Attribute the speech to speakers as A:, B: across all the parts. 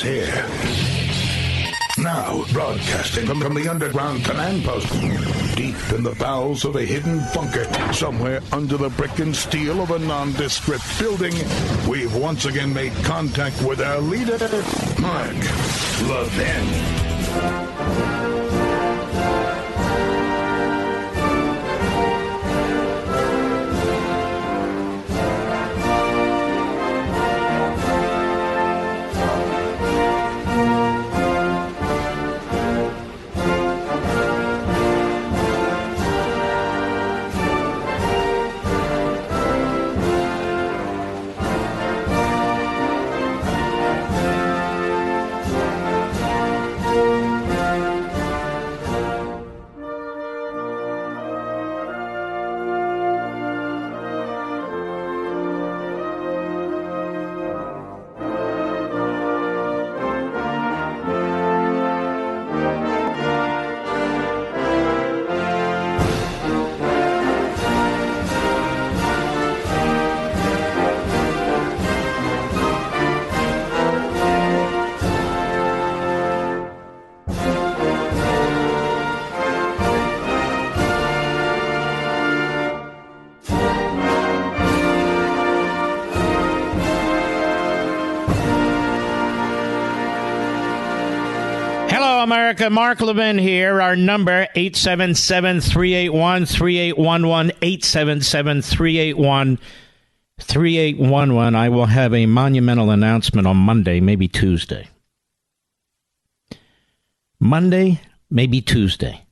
A: here. Now, broadcasting from the underground command post, deep in the bowels of a hidden bunker, somewhere under the brick and steel of a nondescript building, we've once again made contact with our leader, Mark Levin.
B: America, Mark Levin here. Our number, 877-381-3811, 877-381-3811. I will have a monumental announcement on Monday, maybe Tuesday. Monday, maybe Tuesday.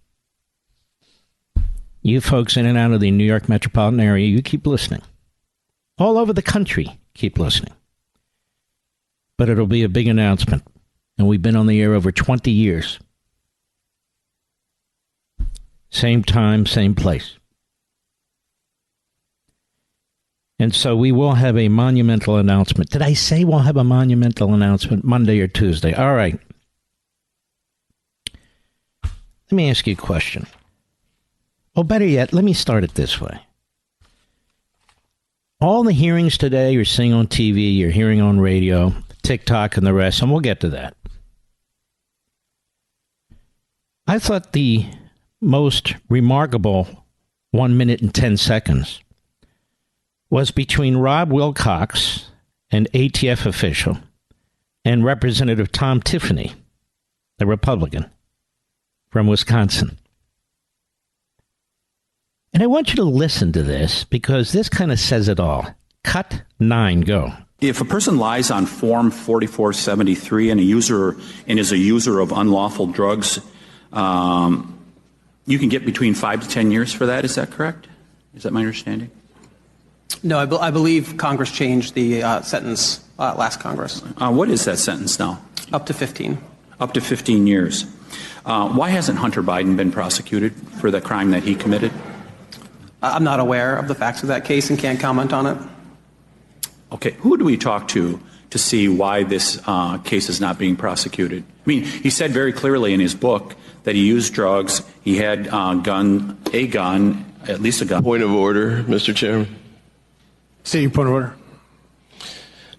B: You folks in and out of the New York metropolitan area, you keep listening. All over the country, keep listening. But it'll be a big announcement. And we've been on the air over 20 years. Same time, same place. And so we will have a monumental announcement. Did I say we'll have a monumental announcement Monday or Tuesday? All right. Let me ask you a question. Or better yet, let me start it this way. All the hearings today you're seeing on TV, you're hearing on radio, TikTok and the rest, and we'll get to that. I thought the most remarkable 1 minute and 10 seconds was between Rob Wilcox, an ATF official, and Representative Tom Tiffany, a Republican from Wisconsin. And I want you to listen to this because this kind of says it all. Cut 9, go.
C: If a person lies on Form 4473 and is a user of unlawful drugs, you can get between 5 to 10 years for that. Is that correct? Is that my understanding?
D: No, I believe Congress changed the sentence last Congress.
C: What is that sentence now?
D: Up to 15.
C: Up to 15 years. Why hasn't Hunter Biden been prosecuted for the crime that he committed?
D: I'm not aware of the facts of that case and can't comment on it.
C: Okay, who do we talk to see why this case is not being prosecuted? I mean, he said very clearly in his book that he used drugs, he had at least a gun.
E: Point of order, Mr. Chairman.
F: See, point of order.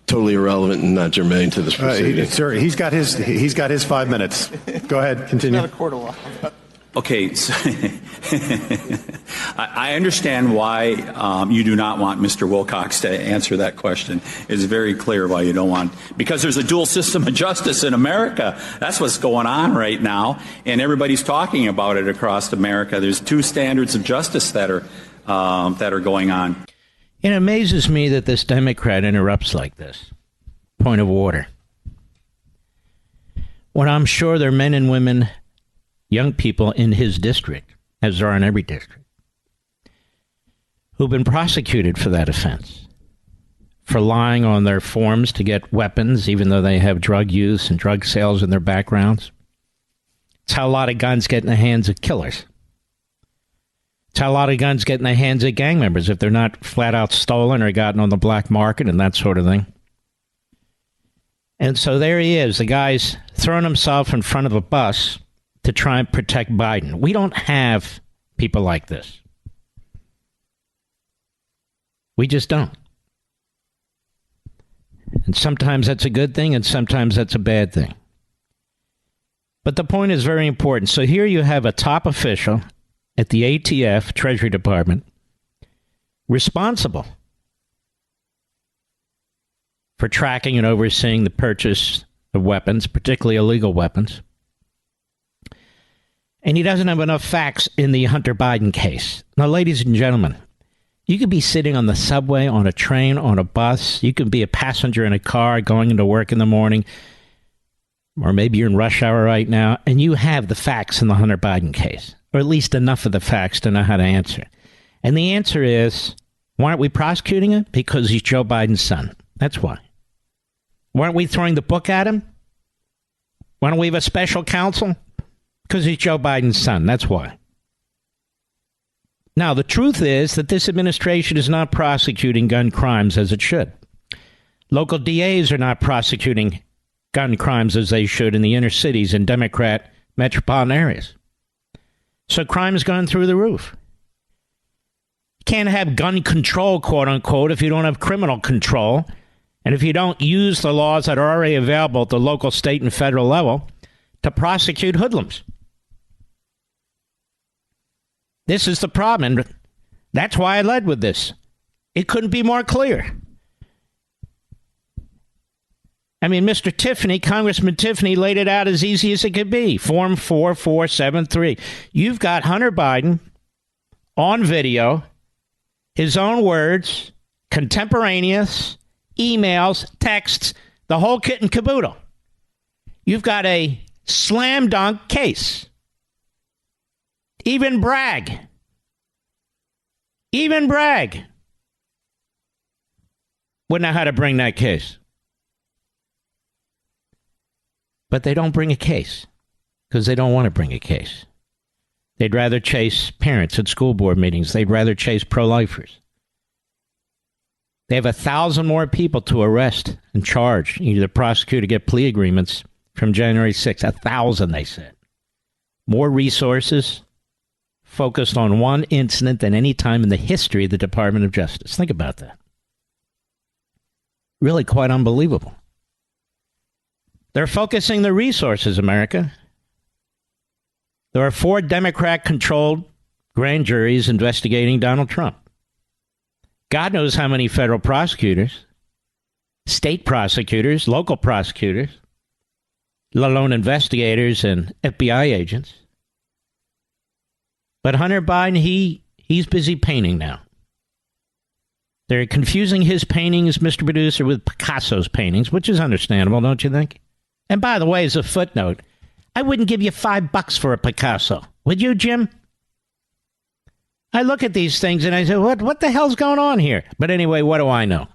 E: Totally irrelevant and not germane to this proceeding.
F: Sir, he's got his 5 minutes. Go ahead, continue.
D: Not a court of law.
C: Okay, so I understand why you do not want Mr. Wilcox to answer that question. It's very clear why you don't want, because there's a dual system of justice in America. That's what's going on right now, and everybody's talking about it across America. There's two standards of justice that are going on.
B: It amazes me that this Democrat interrupts like this. Point of order. When I'm sure there are men and women, young people in his district, as there are in every district, who've been prosecuted for that offense, for lying on their forms to get weapons, even though they have drug use and drug sales in their backgrounds. It's how a lot of guns get in the hands of killers. It's how a lot of guns get in the hands of gang members if they're not flat out stolen or gotten on the black market and that sort of thing. And so there he is. The guy's throwing himself in front of a bus to try and protect Biden. We don't have people like this. We just don't. And sometimes that's a good thing, and sometimes that's a bad thing. But the point is very important. So here you have a top official at the ATF, Treasury Department, responsible for tracking and overseeing the purchase of weapons, particularly illegal weapons. And he doesn't have enough facts in the Hunter Biden case. Now, ladies and gentlemen, you could be sitting on the subway, on a train, on a bus. You could be a passenger in a car going into work in the morning. Or maybe you're in rush hour right now, and you have the facts in the Hunter Biden case, or at least enough of the facts to know how to answer it. And the answer is, why aren't we prosecuting him? Because he's Joe Biden's son. That's why. Why aren't we throwing the book at him? Why don't we have a special counsel? Because he's Joe Biden's son. That's why. Now, the truth is that this administration is not prosecuting gun crimes as it should. Local DAs are not prosecuting gun crimes as they should in the inner cities and Democrat metropolitan areas. So crime has gone through the roof. You can't have gun control, quote unquote, if you don't have criminal control. And if you don't use the laws that are already available at the local, state, and federal level to prosecute hoodlums. This is the problem, and that's why I led with this. It couldn't be more clear. I mean, Mr. Tiffany, Congressman Tiffany, laid it out as easy as it could be. Form 4473. You've got Hunter Biden on video, his own words, contemporaneous, emails, texts, the whole kit and caboodle. You've got a slam dunk case. Even Bragg would know how to bring that case. But they don't bring a case because they don't want to bring a case. They'd rather chase parents at school board meetings. They'd rather chase pro-lifers. They have 1,000 more people to arrest and charge, either prosecute or get plea agreements from January 6th. 1,000, they said. More resources focused on one incident than any time in the history of the Department of Justice. Think about that. Really quite unbelievable. They're focusing their resources, America. There are 4 Democrat-controlled grand juries investigating Donald Trump. God knows how many federal prosecutors, state prosecutors, local prosecutors, let alone investigators and FBI agents. But Hunter Biden, he's busy painting now. They're confusing his paintings, Mr. Producer, with Picasso's paintings, which is understandable, don't you think? And by the way, as a footnote, I wouldn't give you $5 for a Picasso. Would you, Jim? I look at these things and I say, what the hell's going on here? But anyway, what do I know?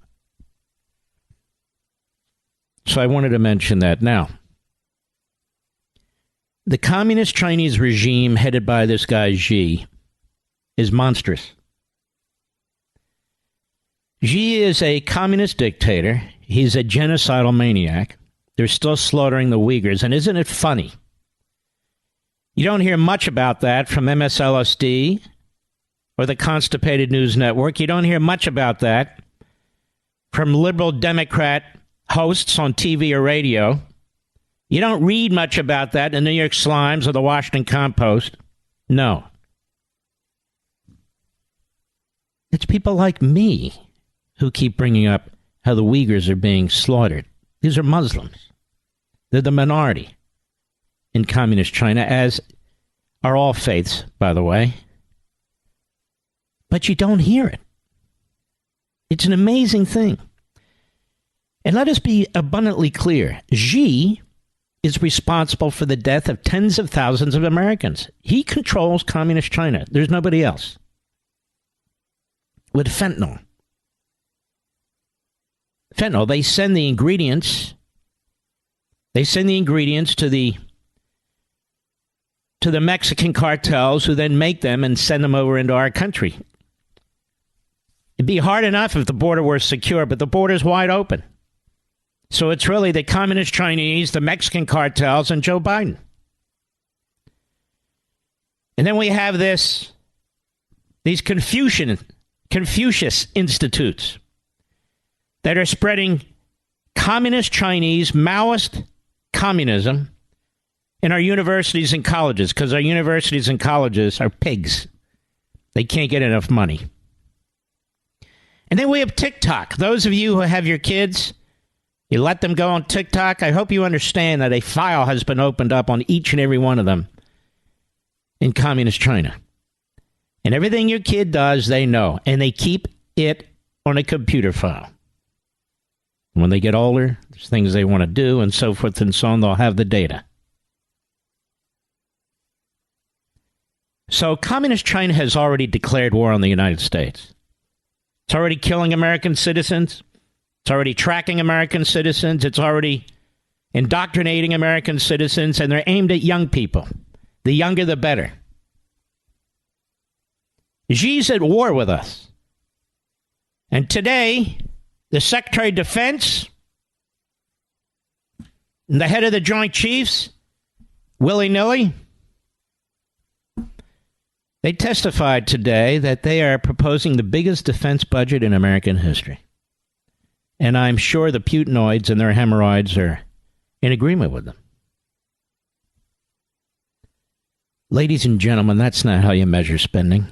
B: So I wanted to mention that. Now, the communist Chinese regime headed by this guy Xi is monstrous. Xi is a communist dictator. He's a genocidal maniac. They're still slaughtering the Uyghurs. And isn't it funny? You don't hear much about that from MSLSD or the Constipated News Network. You don't hear much about that from liberal Democrat hosts on TV or radio. You don't read much about that in the New York Slimes or the Washington Compost. No. It's people like me who keep bringing up how the Uyghurs are being slaughtered. These are Muslims. They're the minority in communist China, as are all faiths, by the way. But you don't hear it. It's an amazing thing. And let us be abundantly clear. Xi is responsible for the death of tens of thousands of Americans. He controls communist China. There's nobody else. With fentanyl. Fentanyl, they send the ingredients. They send the ingredients to the Mexican cartels, who then make them and send them over into our country. It'd be hard enough if the border were secure, but the border's wide open. So it's really the communist Chinese, the Mexican cartels, and Joe Biden. And then we have these Confucius institutes that are spreading communist Chinese, Maoist communism in our universities and colleges, because our universities and colleges are pigs. They can't get enough money. And then we have TikTok. Those of you who have your kids, you let them go on TikTok. I hope you understand that a file has been opened up on each and every one of them in communist China. And everything your kid does, they know. And they keep it on a computer file. When they get older, there's things they want to do and so forth and so on. They'll have the data. So communist China has already declared war on the United States. It's already killing American citizens. It's already tracking American citizens. It's already indoctrinating American citizens, and they're aimed at young people. The younger, the better. Xi's at war with us. And today, the Secretary of Defense and the head of the Joint Chiefs, willy-nilly, they testified today that they are proposing the biggest defense budget in American history. And I'm sure the Putinoids and their hemorrhoids are in agreement with them. Ladies and gentlemen, that's not how you measure spending.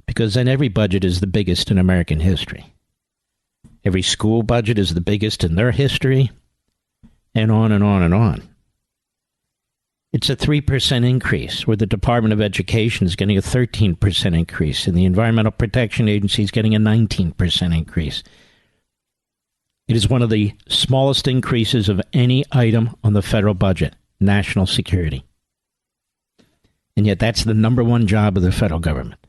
B: Because then every budget is the biggest in American history. Every school budget is the biggest in their history, and on and on and on. It's a 3% increase, where the Department of Education is getting a 13% increase, and the Environmental Protection Agency is getting a 19% increase. It is one of the smallest increases of any item on the federal budget, national security. And yet that's the number one job of the federal government.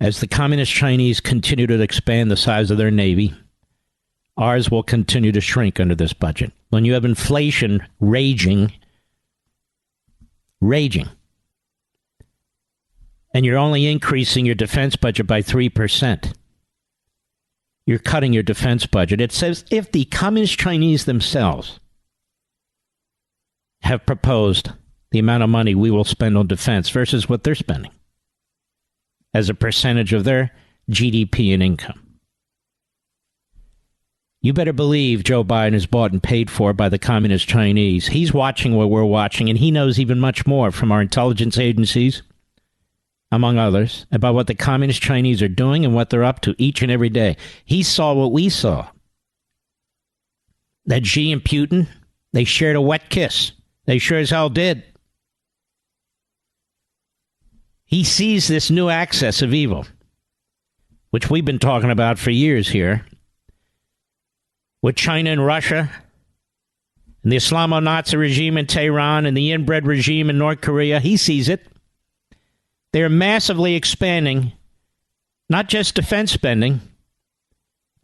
B: As the communist Chinese continue to expand the size of their navy, ours will continue to shrink under this budget. When you have inflation raging, and you're only increasing your defense budget by 3%, you're cutting your defense budget. It says if the communist Chinese themselves have proposed the amount of money we will spend on defense versus what they're spending as a percentage of their GDP and income. You better believe Joe Biden is bought and paid for by the communist Chinese. He's watching what we're watching, and he knows even much more from our intelligence agencies, among others, about what the communist Chinese are doing and what they're up to each and every day. He saw what we saw. That Xi and Putin, they shared a wet kiss. They sure as hell did. He sees this new axis of evil, which we've been talking about for years here, with China and Russia, and the Islamo-Nazi regime in Tehran, and the inbred regime in North Korea. He sees it. They're massively expanding not just defense spending,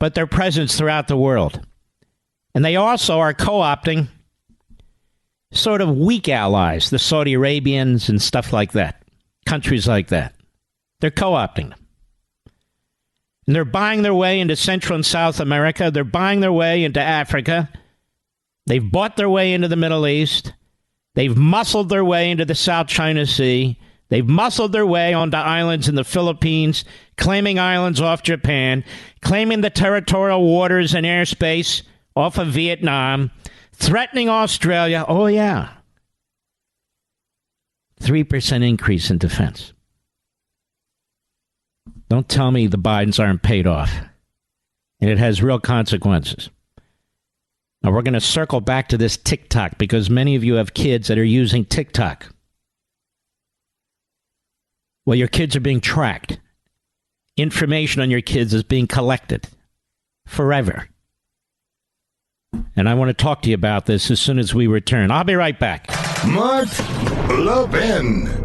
B: but their presence throughout the world. And they also are co-opting sort of weak allies, the Saudi Arabians and stuff like that, countries like that. They're co-opting them. And they're buying their way into Central and South America. They're buying their way into Africa. They've bought their way into the Middle East. They've muscled their way into the South China Sea. They've muscled their way onto islands in the Philippines, claiming islands off Japan, claiming the territorial waters and airspace off of Vietnam, threatening Australia. Oh, yeah. 3% increase in defense. Don't tell me the Bidens aren't paid off. And it has real consequences. Now, we're going to circle back to this TikTok because many of you have kids that are using TikTok. Well, your kids are being tracked. Information on your kids is being collected forever. And I want to talk to you about this as soon as we return. I'll be right back.
A: Mark Levin.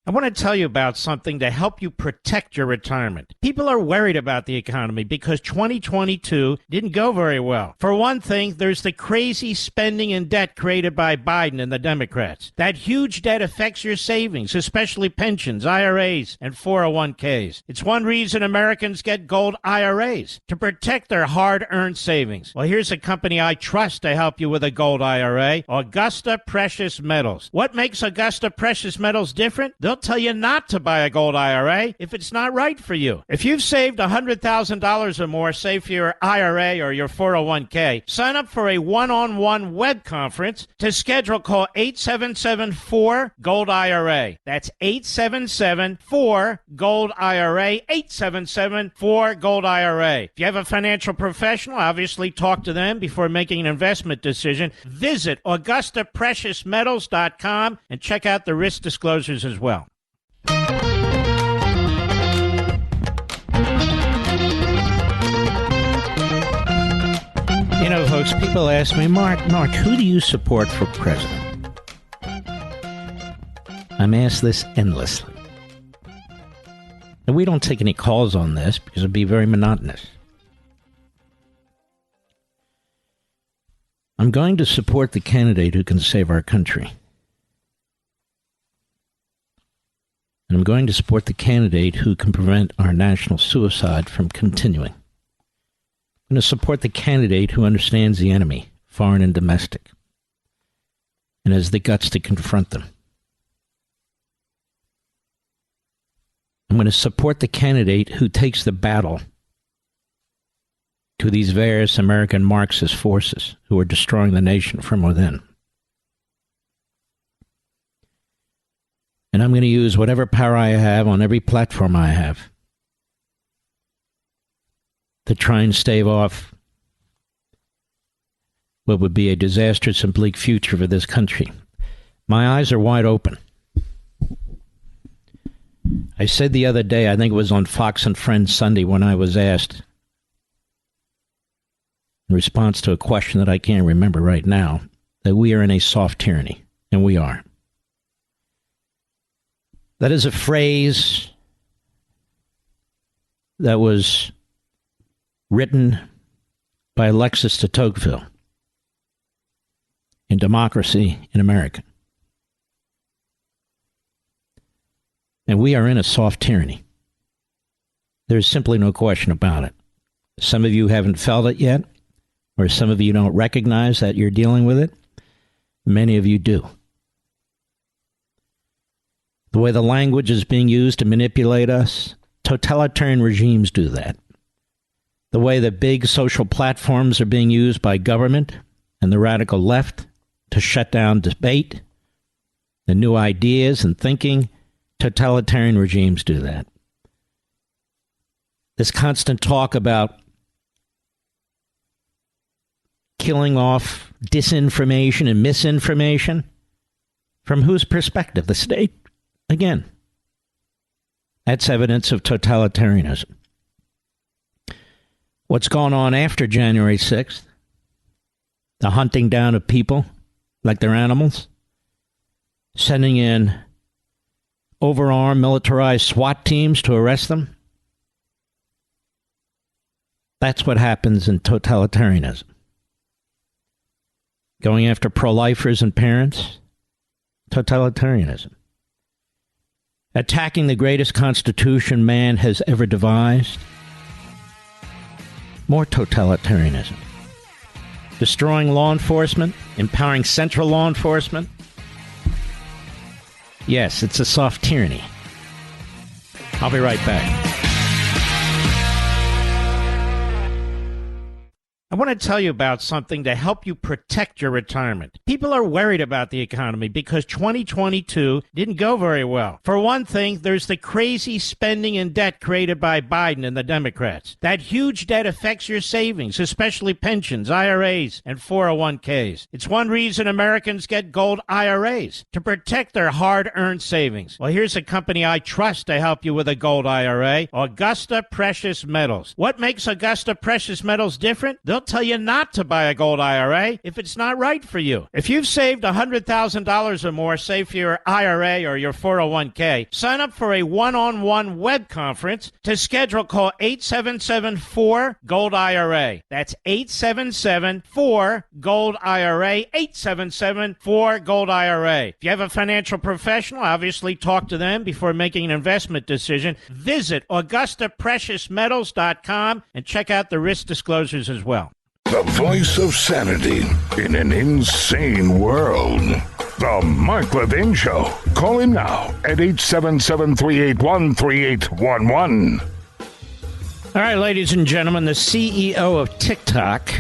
B: I want to tell you about something to help you protect your retirement. People are worried about the economy because 2022 didn't go very well. For one thing, there's the crazy spending and debt created by Biden and the Democrats. That huge debt affects your savings, especially pensions, IRAs, and 401ks. It's one reason Americans get gold IRAs, to protect their hard-earned savings. Well, here's a company I trust to help you with a gold IRA, Augusta Precious Metals. What makes Augusta Precious Metals different? They'll tell you not to buy a gold IRA if it's not right for you. If you've saved $100,000 or more, say for your IRA or your 401k, sign up for a one-on-one web conference. To schedule, call 877-4-GOLD-IRA. That's 877-4-GOLD-IRA, 877-4-GOLD-IRA. If you have a financial professional, obviously talk to them before making an investment decision. Visit AugustaPreciousMetals.com and check out the risk disclosures as well. You know, folks, people ask me, Mark, who do you support for president? I'm asked this endlessly. And we don't take any calls on this because it'd be very monotonous. I'm going to support the candidate who can save our country. And I'm going to support the candidate who can prevent our national suicide from continuing. I'm going to support the candidate who understands the enemy, foreign and domestic, and has the guts to confront them. I'm going to support the candidate who takes the battle to these various American Marxist forces who are destroying the nation from within. And I'm going to use whatever power I have on every platform I have to try and stave off what would be a disastrous and bleak future for this country. My eyes are wide open. I said the other day, I think it was on Fox and Friends Sunday, when I was asked, in response to a question that I can't remember right now, that we are in a soft tyranny, and we are. That is a phrase that was written by Alexis de Tocqueville in Democracy in America. And we are in a soft tyranny. There's simply no question about it. Some of you haven't felt it yet, or some of you don't recognize that you're dealing with it. Many of you do. The way the language is being used to manipulate us, totalitarian regimes do that. The way the big social platforms are being used by government and the radical left to shut down debate, the new ideas and thinking, totalitarian regimes do that. This constant talk about killing off disinformation and misinformation, from whose perspective? The state? Again, that's evidence of totalitarianism. What's gone on after January 6th? The hunting down of people like they're animals, sending in overarmed militarized SWAT teams to arrest them. That's what happens in totalitarianism. Going after pro-lifers and parents, totalitarianism. Attacking the greatest constitution man has ever devised, more totalitarianism. Destroying law enforcement, empowering central law enforcement. Yes, it's a soft tyranny. I'll be right back. I want to tell you about something to help you protect your retirement. People are worried about the economy because 2022 didn't go very well. For one thing, there's the crazy spending and debt created by Biden and the Democrats. That huge debt affects your savings, especially pensions, IRAs, and 401ks. It's one reason Americans get gold IRAs, to protect their hard-earned savings. Well, here's a company I trust to help you with a gold IRA, Augusta Precious Metals. What makes Augusta Precious Metals different? They'll they'll tell you not to buy a gold IRA if it's not right for you. If you've saved $100,000 or more, say for your IRA or your 401k, sign up for a one-on-one web conference. To schedule, call 877-4-GOLD-IRA. That's 877-4-GOLD-IRA, 877-4-GOLD-IRA. If you have a financial professional, obviously talk to them before making an investment decision. Visit AugustaPreciousMetals.com and check out the risk disclosures as well.
A: The voice of sanity in an insane world. The Mark Levin Show. Call him now at 877-381-3811.
B: All right, ladies and gentlemen, the CEO of TikTok,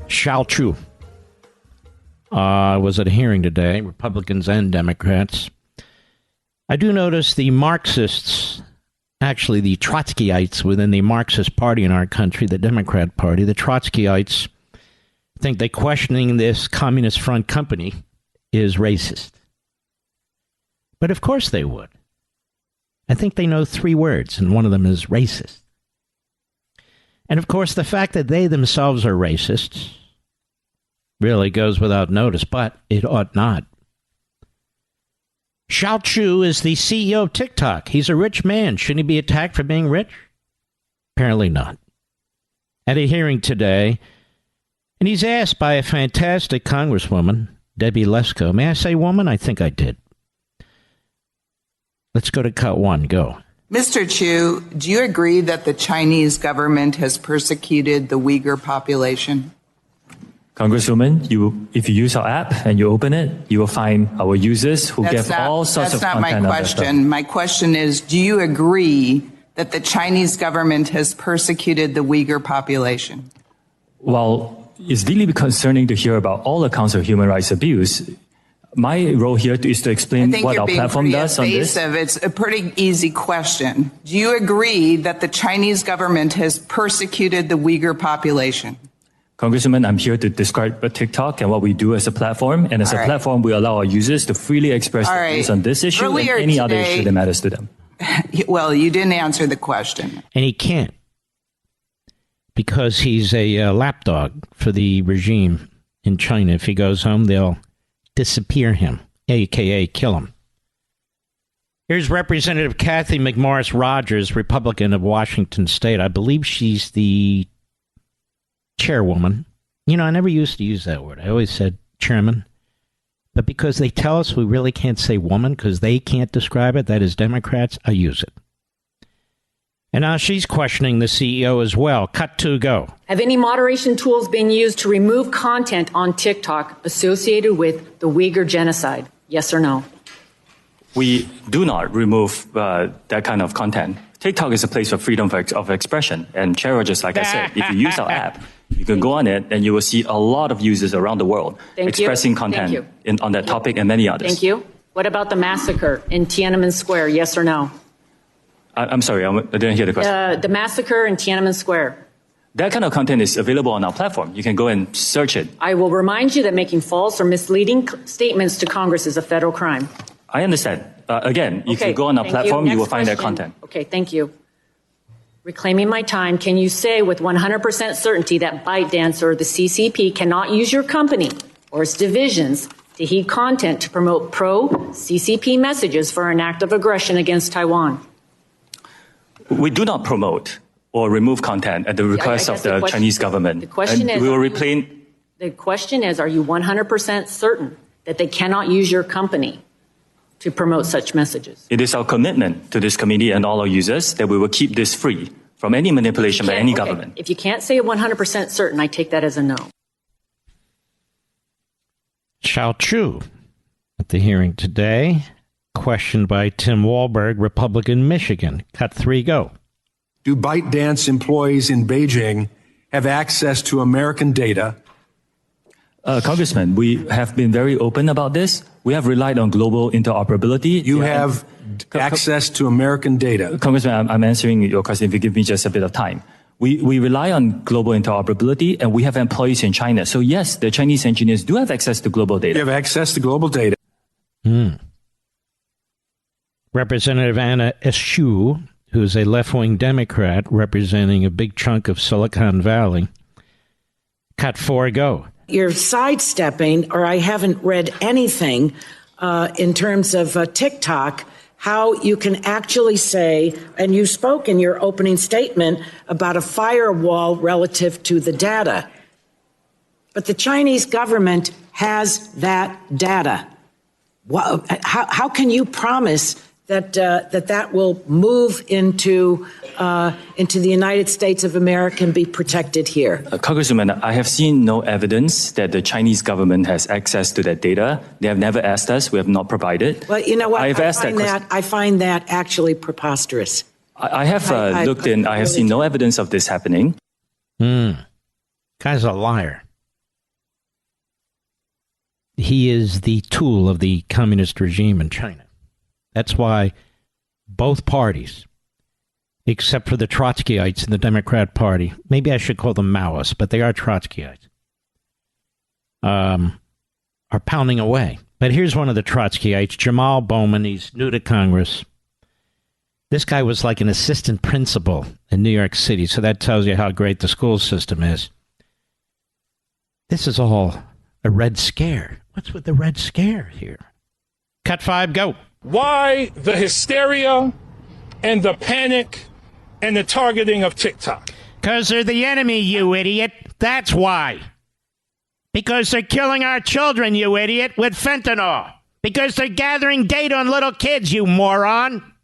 B: Shao Chu, was at a hearing today, Republicans and Democrats. I do notice the Marxists, actually the Trotskyites within the Marxist party in our country, the Democrat Party, the Trotskyites think that questioning this Communist Front company is racist. But of course they would. I think they know 3 words, and one of them is racist. And of course, the fact that they themselves are racists really goes without notice, but it ought not. Shao Chu is the CEO of TikTok. He's a rich man. Shouldn't he be attacked for being rich? Apparently not. At a hearing today, and he's asked by a fantastic Congresswoman, Debbie Lesko. May I say woman? I think I did. Let's go to cut 1. Go.
G: Mr. Chu, do you agree that the Chinese government has persecuted the Uyghur population?
H: Congresswoman, if you use our app and you open it, you will find our users who give all sorts of content.
G: That's not my question. My question is, do you agree that the Chinese government has persecuted the Uyghur population?
H: Well, it's really concerning to hear about all accounts of human rights abuse. My role here is to explain what our platform does on this.
G: It's a pretty easy question. Do you agree that the Chinese government has persecuted the Uyghur population?
H: Congresswoman, I'm here to describe TikTok and what we do as a platform. And as a platform, we allow our users to freely express their views on this issue and any other issue that matters to them.
G: Well, you didn't answer the question.
B: And he can't, because he's a lapdog for the regime in China. If he goes home, they'll disappear him, a.k.a. kill him. Here's Representative Kathy McMorris Rogers, Republican of Washington State. I believe she's the chairwoman. You know, I never used to use that word. I always said chairman. But because they tell us we really can't say woman because they can't describe it, that is Democrats, I use it. And now she's questioning the CEO as well. Cut 2, go.
I: Have any moderation tools been used to remove content on TikTok associated with the Uyghur genocide? Yes or no?
H: We do not remove that kind of content. TikTok is a place of freedom of expression. And Cheryl, just like I said, if you use our app, you can go on it and you will see a lot of users around the world expressing content on that topic and many others.
I: Thank you. What about the massacre in Tiananmen Square? Yes or no?
H: I'm sorry, I didn't hear the question.
I: The massacre in Tiananmen Square.
H: That kind of content is available on our platform. You can go and search it.
I: I will remind you that making false or misleading statements to Congress is a federal crime.
H: I understand. Again, if you go on our platform, you will find that content.
I: Okay, thank you. Reclaiming my time, can you say with 100% certainty that ByteDance or the CCP cannot use your company or its divisions to heed content to promote pro-CCP messages for an act of aggression against Taiwan?
H: We do not promote or remove content at the request of the Chinese government.
I: The question is,
H: we will replace.
I: The question is, are you 100% certain that they cannot use your company to promote such messages?
H: It is our commitment to this committee and all our users that we will keep this free from any manipulation by any government.
I: If you can't say 100% certain, I take that as a no.
B: Shao Chu at the hearing today, questioned by Tim Walberg, Republican, Michigan. Cut 3, go.
J: Do ByteDance employees in Beijing have access to American data?
H: Congressman, we have been very open about this. We have relied on global interoperability.
J: You have access to American data.
H: Congressman, I'm answering your question if you give me just a bit of time. We rely on global interoperability, and we have employees in China. So yes, the Chinese engineers do have access to global data.
J: You have access to global data.
B: Representative Anna Eshoo, who's a left-wing Democrat representing a big chunk of Silicon Valley, Cut 4, go.
K: You're sidestepping, or I haven't read anything in terms of TikTok, how you can actually say, and you spoke in your opening statement about a firewall relative to the data. But the Chinese government has that data. How can you promise that that will move into the United States of America and be protected here?
H: Congresswoman, I have seen no evidence that the Chinese government has access to that data. They have never asked us. We have not provided.
K: Well, you know what? I find that actually preposterous.
H: I have looked in. I have seen no evidence of this happening.
B: Guy's a liar. He is the tool of the communist regime in China. That's why both parties, except for the Trotskyites in the Democrat Party, maybe I should call them Maoists, but they are Trotskyites, are pounding away. But here's one of the Trotskyites, Jamal Bowman. He's new to Congress. This guy was like an assistant principal in New York City, so that tells you how great the school system is. This is all a Red Scare. What's with the Red Scare here? Cut 5, go.
L: Why the hysteria and the panic and the targeting of TikTok?
B: Because they're the enemy, you idiot. That's why. Because they're killing our children, you idiot, with fentanyl. Because they're gathering data on little kids, you moron.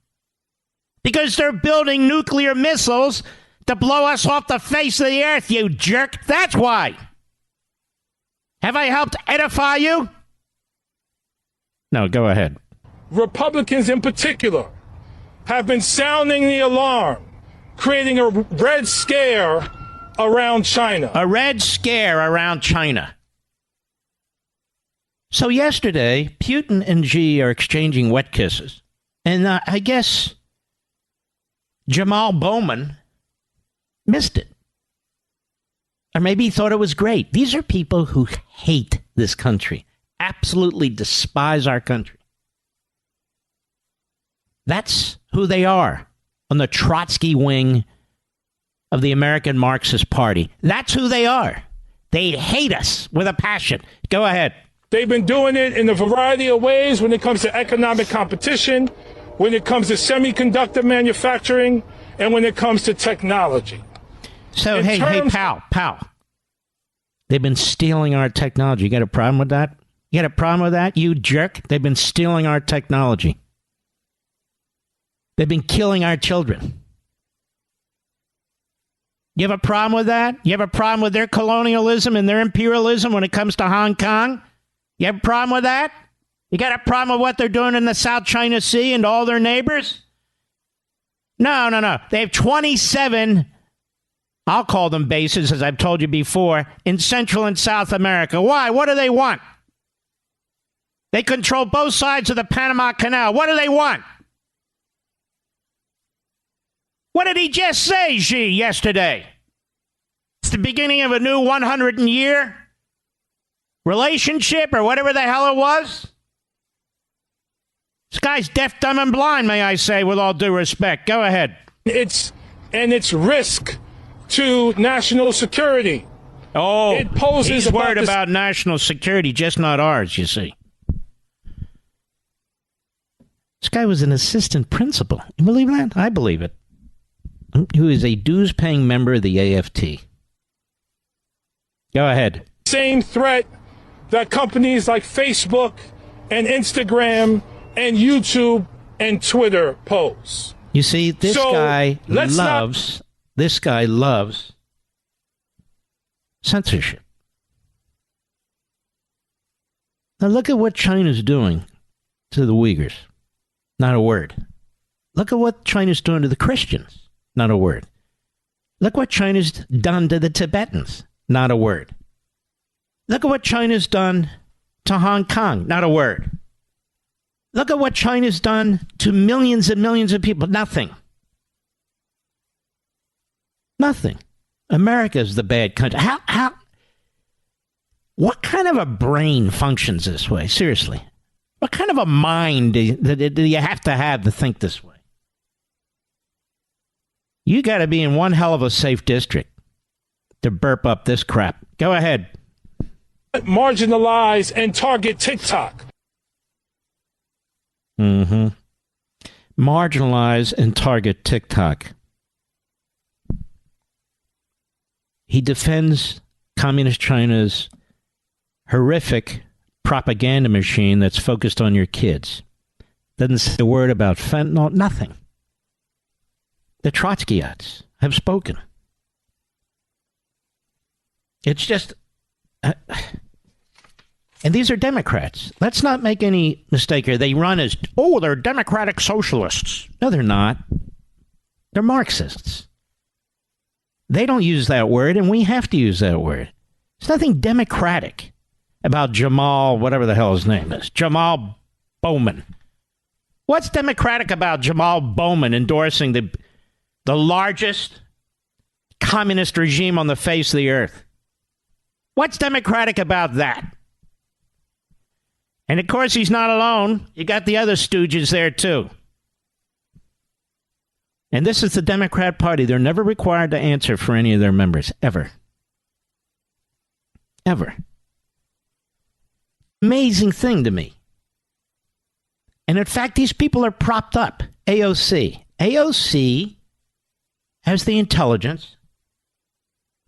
B: Because they're building nuclear missiles to blow us off the face of the earth, you jerk. That's why. Have I helped edify you? No, go ahead.
L: Republicans in particular have been sounding the alarm, creating a red scare around China.
B: A red scare around China. So yesterday, Putin and Xi are exchanging wet kisses. And I guess Jamal Bowman missed it. Or maybe he thought it was great. These are people who hate this country, absolutely despise our country. That's who they are on the Trotsky wing of the American Marxist Party. That's who they are. They hate us with a passion. Go ahead.
L: They've been doing it in a variety of ways when it comes to economic competition, when it comes to semiconductor manufacturing, and when it comes to technology.
B: So, hey, pal. They've been stealing our technology. You got a problem with that? You got a problem with that, you jerk? They've been stealing our technology. They've been killing our children. You have a problem with that? You have a problem with their colonialism and their imperialism when it comes to Hong Kong? You have a problem with that? You got a problem with what they're doing in the South China Sea and all their neighbors? No. They have 27, I'll call them bases, as I've told you before, in Central and South America. Why? What do they want? They control both sides of the Panama Canal. What do they want? What did he just say, Xi, yesterday? It's the beginning of a new 100-year relationship or whatever the hell it was. This guy's deaf, dumb, and blind, may I say, with all due respect. Go ahead.
L: It's risk to national security.
B: Oh,
L: it poses
B: he's worried about national security, just not ours, you see. This guy was an assistant principal. You believe that? I believe it. Who is a dues-paying member of the AFT. Go ahead.
L: Same threat that companies like Facebook and Instagram and YouTube and Twitter pose.
B: You see, this guy loves censorship. Now look at what China's doing to the Uyghurs. Not a word. Look at what China's doing to the Christians. Not a word. Look what China's done to the Tibetans. Not a word. Look at what China's done to Hong Kong. Not a word. Look at what China's done to millions and millions of people. Nothing. Nothing. America's the bad country. What kind of a brain functions this way? Seriously. What kind of a mind do you have to think this way? You got to be in one hell of a safe district to burp up this crap. Go ahead.
L: Marginalize and target TikTok.
B: Marginalize and target TikTok. He defends Communist China's horrific propaganda machine that's focused on your kids. Doesn't say a word about fentanyl, nothing. The Trotskyites have spoken. It's just... and these are Democrats. Let's not make any mistake here. They run as, they're democratic socialists. No, they're not. They're Marxists. They don't use that word, and we have to use that word. There's nothing democratic about Jamal, whatever the hell his name is, Jamal Bowman. What's democratic about Jamal Bowman endorsing the largest communist regime on the face of the earth? What's democratic about that? And of course, he's not alone. You got the other stooges there, too. And this is the Democrat Party. They're never required to answer for any of their members, ever. Ever. Amazing thing to me. And in fact, these people are propped up. AOC. AOC has the intelligence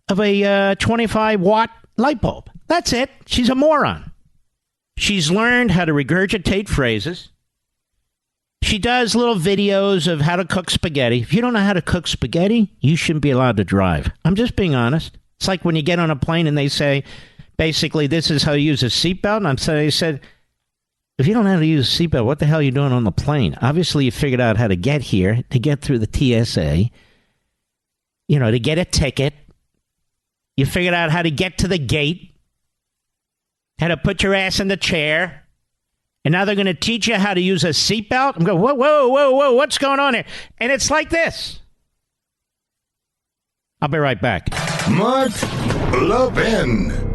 B: of a 25-watt light bulb. That's it. She's a moron. She's learned how to regurgitate phrases. She does little videos of how to cook spaghetti. If you don't know how to cook spaghetti, you shouldn't be allowed to drive. I'm just being honest. It's like when you get on a plane and they say, basically, this is how you use a seatbelt. And I said, if you don't know how to use a seatbelt, what the hell are you doing on the plane? Obviously, you figured out how to get here, to get through the TSA, to get a ticket. You figured out how to get to the gate, how to put your ass in the chair. And now they're going to teach you how to use a seatbelt? I'm going, whoa, what's going on here? And it's like this. I'll be right back.
A: Mark Levin.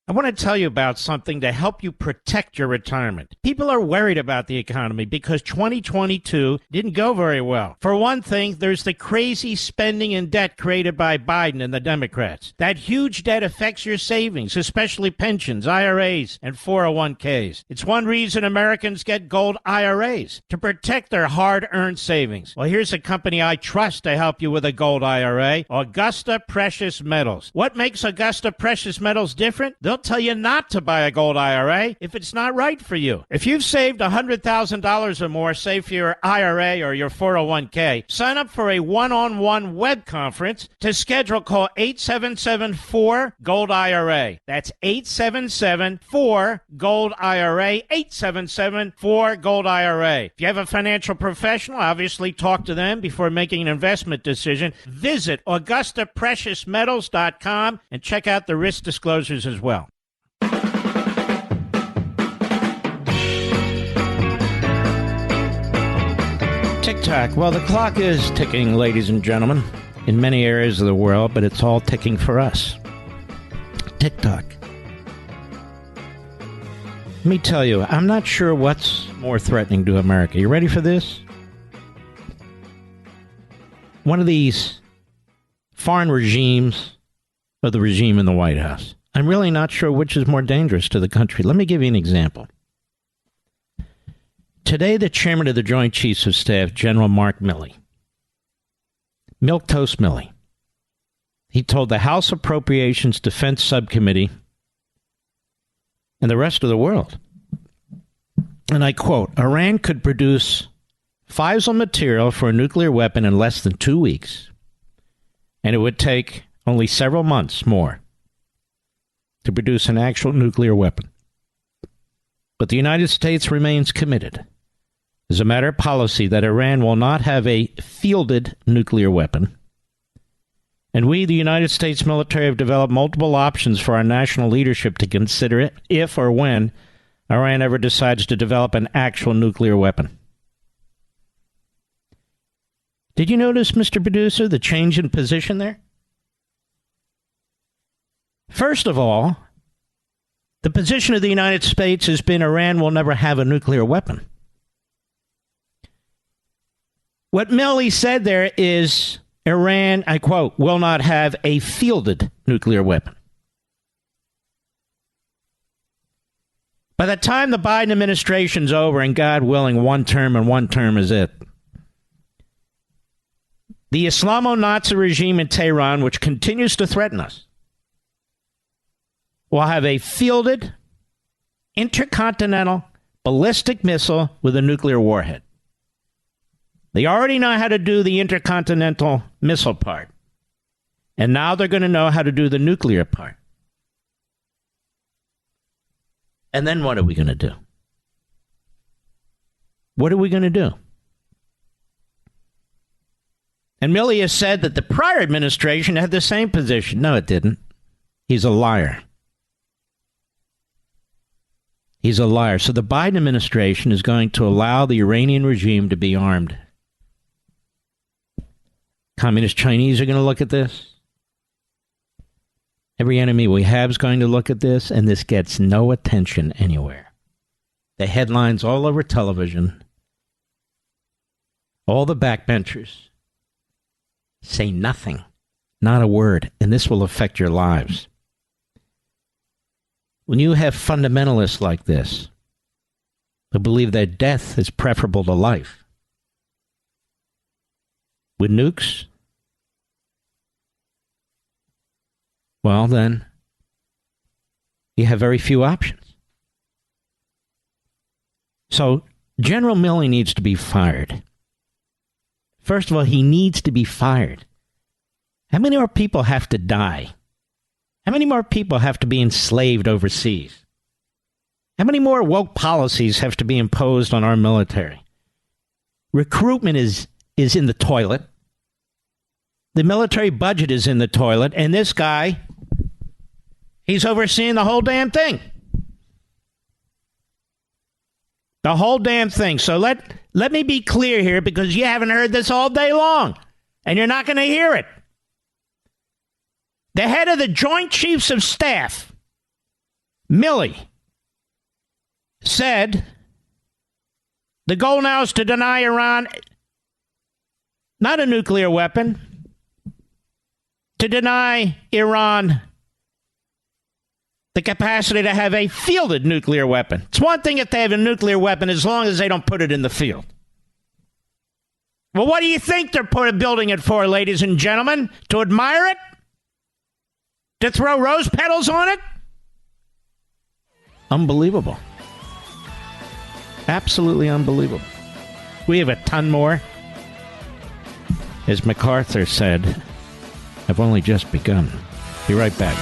B: I want to tell you about something to help you protect your retirement. People are worried about the economy because 2022 didn't go very well. For one thing, there's the crazy spending and debt created by Biden and the Democrats. That huge debt affects your savings, especially pensions, IRAs, and 401ks. It's one reason Americans get gold IRAs, to protect their hard-earned savings. Well, here's a company I trust to help you with a gold IRA, Augusta Precious Metals. What makes Augusta Precious Metals different? They'll tell you not to buy a gold IRA if it's not right for you. If you've saved $100,000 or more, say for your IRA or your 401k, sign up for a one-on-one web conference. To schedule, call 877-4-GOLD-IRA. That's 877-4-GOLD-IRA, 877-4-GOLD-IRA. If you have a financial professional, obviously talk to them before making an investment decision. Visit AugustaPreciousMetals.com and check out the risk disclosures as well. Tick-tock. Well, the clock is ticking, ladies and gentlemen, in many areas of the world, but it's all ticking for us. Tick-tock. Let me tell you, I'm not sure what's more threatening to America. You ready for this? One of these foreign regimes or the regime in the White House. I'm really not sure which is more dangerous to the country. Let me give you an example. Today, the chairman of the Joint Chiefs of Staff, General Mark Milley, Milquetoast Milley, he told the House Appropriations Defense Subcommittee and the rest of the world, and I quote, Iran could produce fissile material for a nuclear weapon in less than 2 weeks, and it would take only several months more to produce an actual nuclear weapon. But the United States remains committed, as a matter of policy, that Iran will not have a fielded nuclear weapon. And we, the United States military, have developed multiple options for our national leadership to consider it if or when Iran ever decides to develop an actual nuclear weapon. Did you notice, Mr. Producer, the change in position there? First of all, the position of the United States has been Iran will never have a nuclear weapon. What Milley said there is Iran, I quote, will not have a fielded nuclear weapon. By the time the Biden administration's over, and God willing, one term and one term is it, the Islamo-Nazi regime in Tehran, which continues to threaten us, will have a fielded intercontinental ballistic missile with a nuclear warhead. They already know how to do the intercontinental missile part. And now they're going to know how to do the nuclear part. And then what are we going to do? What are we going to do? And Milley has said that the prior administration had the same position. No, it didn't. He's a liar. He's a liar. So the Biden administration is going to allow the Iranian regime to be armed. Communist Chinese are going to look at this. Every enemy we have is going to look at this, and this gets no attention anywhere. The headlines all over television, all the backbenchers say nothing, not a word, and this will affect your lives. When you have fundamentalists like this, who believe that death is preferable to life, with nukes, well, then you have very few options. So General Milley needs to be fired. First of all, he needs to be fired. How many more people have to die? How many more people have to be enslaved overseas? How many more woke policies have to be imposed on our military? Recruitment is in the toilet. The military budget is in the toilet, and this guy, he's overseeing the whole damn thing. The whole damn thing. So let me be clear here, because you haven't heard this all day long, and you're not going to hear it. The head of the Joint Chiefs of Staff, Milley, said the goal now is to deny Iran not a nuclear weapon, to deny Iran the capacity to have a fielded nuclear weapon. It's one thing if they have a nuclear weapon as long as they don't put it in the field. Well, what do you think they're building it for, ladies and gentlemen? To admire it? To throw rose petals on it? Unbelievable. Absolutely unbelievable. We have a ton more. As MacArthur said, I've only just begun. Be right back.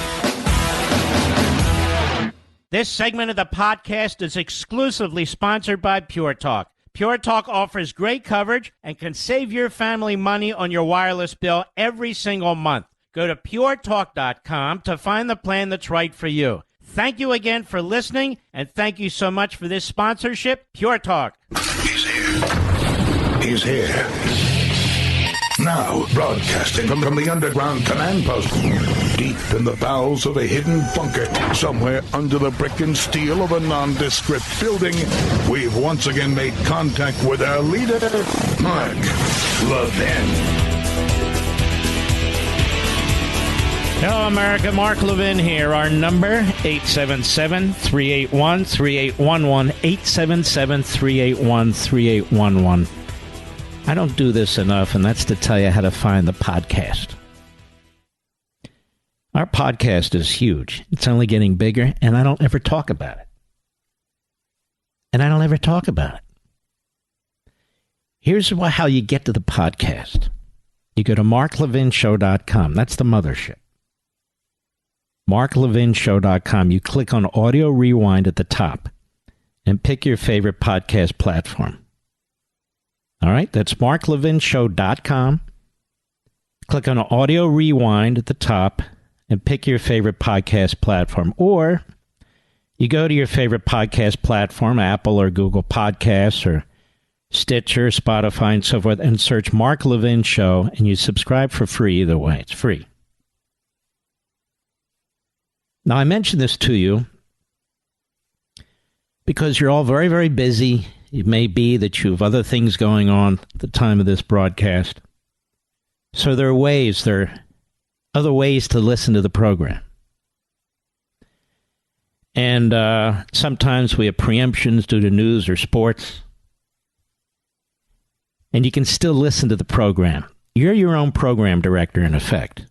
B: This segment of the podcast is exclusively sponsored by Pure Talk. Pure Talk offers great coverage and can save your family money on your wireless bill every single month. Go to puretalk.com to find the plan that's right for you. Thank you again for listening, and thank you so much for this sponsorship, Pure Talk.
A: He's here. He's here. Now, broadcasting from the underground command post, deep in the bowels of a hidden bunker, somewhere under the brick and steel of a nondescript building, we've once again made contact with our leader, Mark Levin.
B: Hello, America. Mark Levin here. Our number, 877-381-3811, 877-381-3811. I don't do this enough, and that's to tell you how to find the podcast. Our podcast is huge. It's only getting bigger, and I don't ever talk about it. Here's how you get to the podcast. You go to marklevinshow.com. That's the mothership. marklevinshow.com. You click on Audio Rewind at the top and pick your favorite podcast platform. All right, that's marklevinshow.com. Click on Audio Rewind at the top and pick your favorite podcast platform. Or you go to your favorite podcast platform, Apple or Google Podcasts or Stitcher, Spotify, and so forth, and search Mark Levin Show, and you subscribe for free either way. It's free. Now, I mentioned this to you because you're all very, very busy. It may be that you have other things going on at the time of this broadcast. So there are other ways to listen to the program. And sometimes we have preemptions due to news or sports. And you can still listen to the program. You're your own program director, in effect.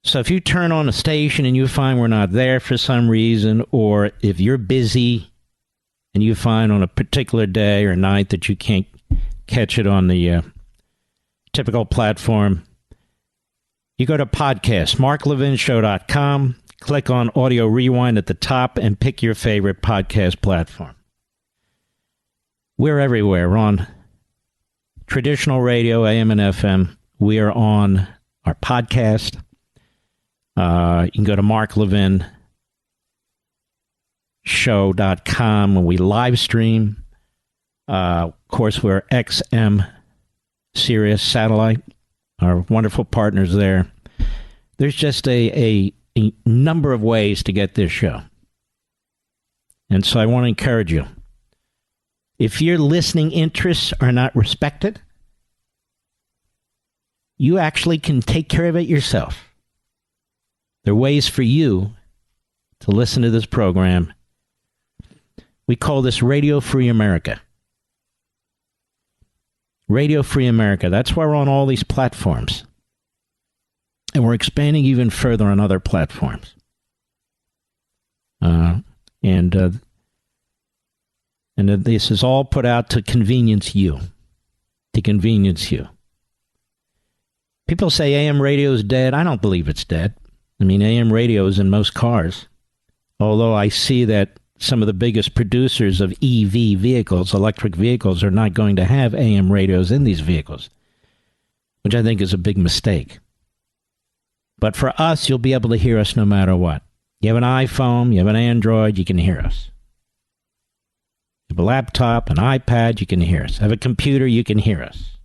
B: So if you turn on a station and you find we're not there for some reason, or if you're busy and you find on a particular day or night that you can't catch it on the typical platform, you go to podcast, marklevinshow.com, click on Audio Rewind at the top, and pick your favorite podcast platform. We're everywhere. We're on traditional radio, AM and FM. We are on our podcast. You can go to marklevinshow.com and we live stream. Of course, we're XM Sirius Satellite, our wonderful partners there. There's just a number of ways to get this show. And so I want to encourage you. If your listening interests are not respected, you actually can take care of it yourself. There are ways for you to listen to this program. We call this Radio Free America. Radio Free America. That's why we're on all these platforms. And we're expanding even further on other platforms. And this is all put out to convenience you. To convenience you. People say AM radio is dead. I don't believe it's dead. I mean, AM radio is in most cars. Although I see that some of the biggest producers of EV vehicles, electric vehicles, are not going to have AM radios in these vehicles, which I think is a big mistake. But for us, you'll be able to hear us no matter what. You have an iPhone, you have an Android, you can hear us. You have a laptop, an iPad, you can hear us. Have a computer, you can hear us.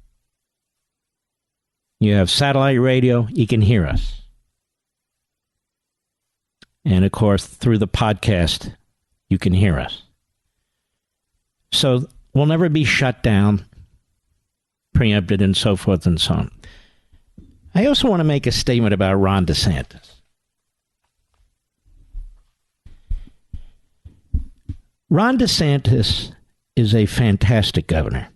B: You have satellite radio, you can hear us. And, of course, through the podcast, you can hear us. So we'll never be shut down, preempted, and so forth and so on. I also want to make a statement about Ron DeSantis. Ron DeSantis is a fantastic governor.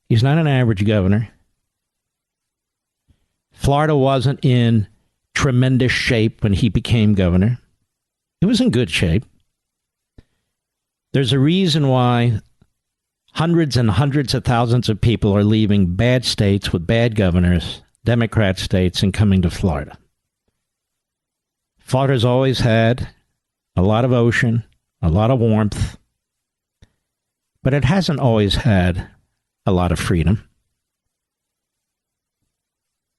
B: He's not an average governor. Florida wasn't in tremendous shape when he became governor. It was in good shape. There's a reason why hundreds and hundreds of thousands of people are leaving bad states with bad governors, Democrat states, and coming to Florida. Florida's always had a lot of ocean, a lot of warmth, but it hasn't always had a lot of freedom.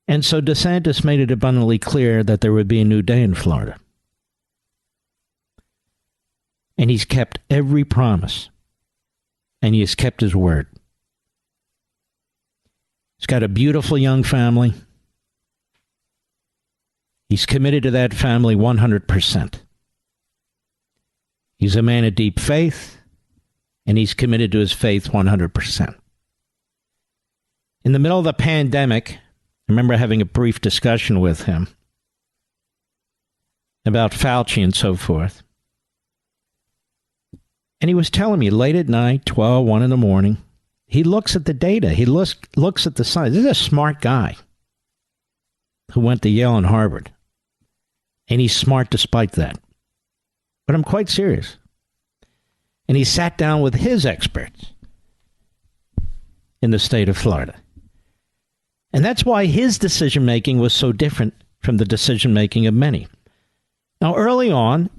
B: And so DeSantis made it abundantly clear that there would be a new day in Florida. And he's kept every promise. And he has kept his word. He's got a beautiful young family. He's committed to that family 100%. He's a man of deep faith, and he's committed to his faith 100%. In the middle of the pandemic, I remember having a brief discussion with him about Fauci and so forth. And he was telling me late at night, 12, 1 in the morning, he looks at the data. He looks at the science. This is a smart guy who went to Yale and Harvard. And he's smart despite that. But I'm quite serious. And he sat down with his experts in the state of Florida. And that's why his decision-making was so different from the decision-making of many. Now, early on,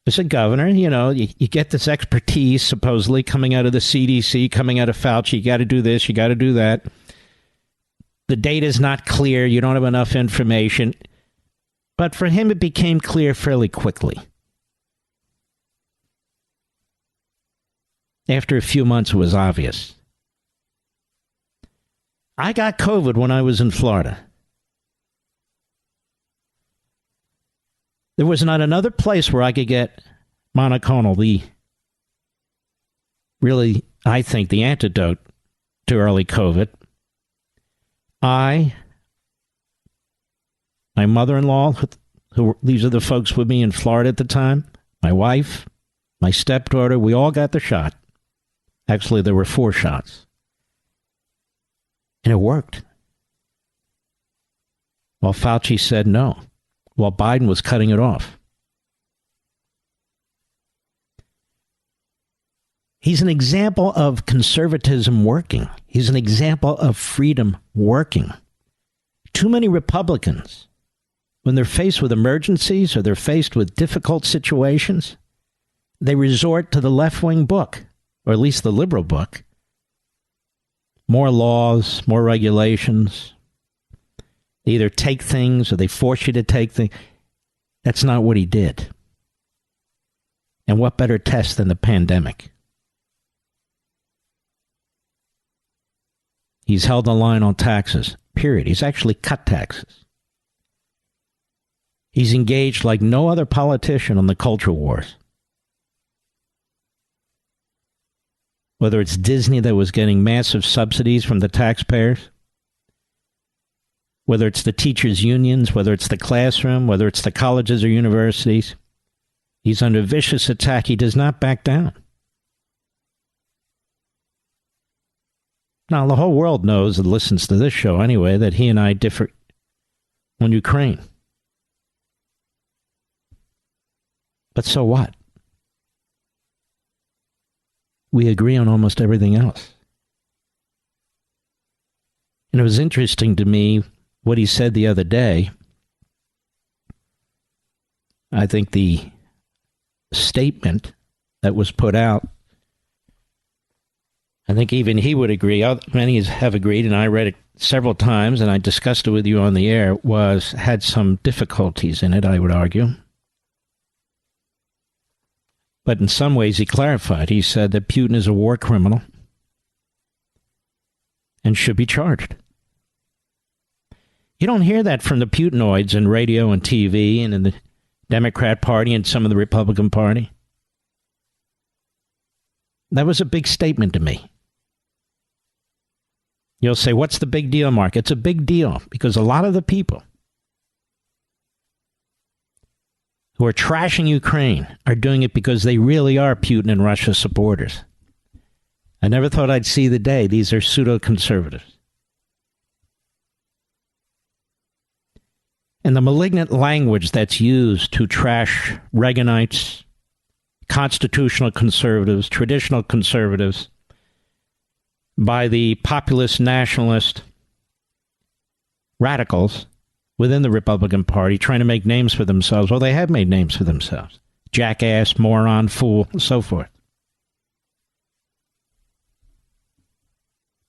B: as a governor, you get this expertise, supposedly, coming out of the CDC, coming out of Fauci. You got to do this, you got to do that. The data's not clear. You don't have enough information. But for him, it became clear fairly quickly. After a few months, it was obvious. I got COVID when I was in Florida. There was not another place where I could get monoclonal, I think, the antidote to early COVID. My mother-in-law, these are the folks with me in Florida at the time, my wife, my stepdaughter, we all got the shot. Actually, there were 4 shots. And it worked. While Fauci said no. While Biden was cutting it off. He's an example of conservatism working. He's an example of freedom working. Too many Republicans, when they're faced with emergencies or they're faced with difficult situations, they resort to the left-wing book, or at least the liberal book. More laws, more regulations. They either take things or they force you to take things. That's not what he did. And what better test than the pandemic? He's held the line on taxes, period. He's actually cut taxes. He's engaged like no other politician on the culture wars. Whether it's Disney that was getting massive subsidies from the taxpayers, whether it's the teachers' unions, whether it's the classroom, whether it's the colleges or universities, he's under vicious attack. He does not back down. Now, the whole world knows and listens to this show anyway that he and I differ on Ukraine. But so what? We agree on almost everything else. And it was interesting to me what he said the other day. I think the statement that was put out, I think even he would agree, many have agreed, and I read it several times, and I discussed it with you on the air, had some difficulties in it, I would argue. But in some ways he clarified. He said that Putin is a war criminal and should be charged. You don't hear that from the Putinoids in radio and TV and in the Democrat Party and some of the Republican Party. That was a big statement to me. You'll say, what's the big deal, Mark? It's a big deal because a lot of the people who are trashing Ukraine are doing it because they really are Putin and Russia supporters. I never thought I'd see the day. These are pseudo-conservatives. And the malignant language that's used to trash Reaganites, constitutional conservatives, traditional conservatives, by the populist nationalist radicals within the Republican Party trying to make names for themselves. Well, they have made names for themselves. Jackass, moron, fool, and so forth.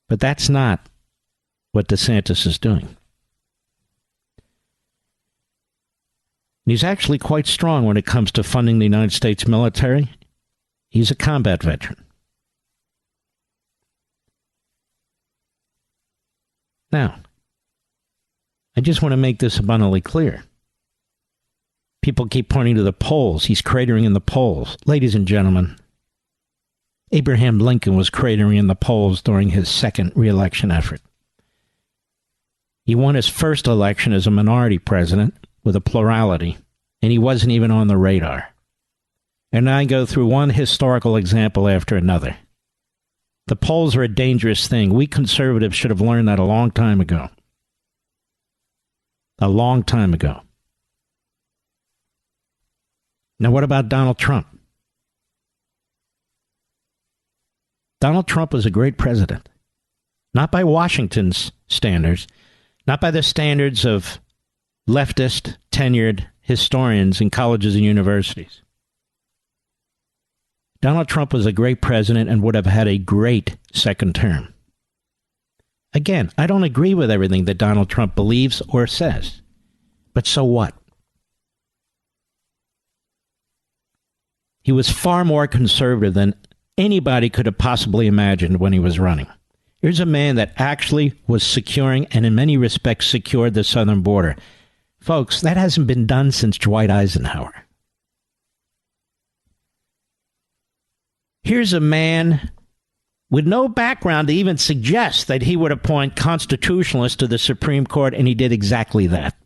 B: But that's not what DeSantis is doing. He's actually quite strong when it comes to funding the United States military. He's a combat veteran. Now, I just want to make this abundantly clear. People keep pointing to the polls. He's cratering in the polls. Ladies and gentlemen, Abraham Lincoln was cratering in the polls during his second re-election effort. He won his first election as a minority president with a plurality, and he wasn't even on the radar. And I go through one historical example after another. The polls are a dangerous thing. We conservatives should have learned that a long time ago. A long time ago. Now, what about Donald Trump? Donald Trump was a great president. Not by Washington's standards, not by the standards of leftist, tenured historians in colleges and universities. Donald Trump was a great president and would have had a great second term. Again, I don't agree with everything that Donald Trump believes or says. But so what? He was far more conservative than anybody could have possibly imagined when he was running. Here's a man that actually was securing and in many respects secured the southern border. Folks, that hasn't been done since Dwight Eisenhower. Here's a man with no background to even suggest that he would appoint constitutionalists to the Supreme Court, and he did exactly that.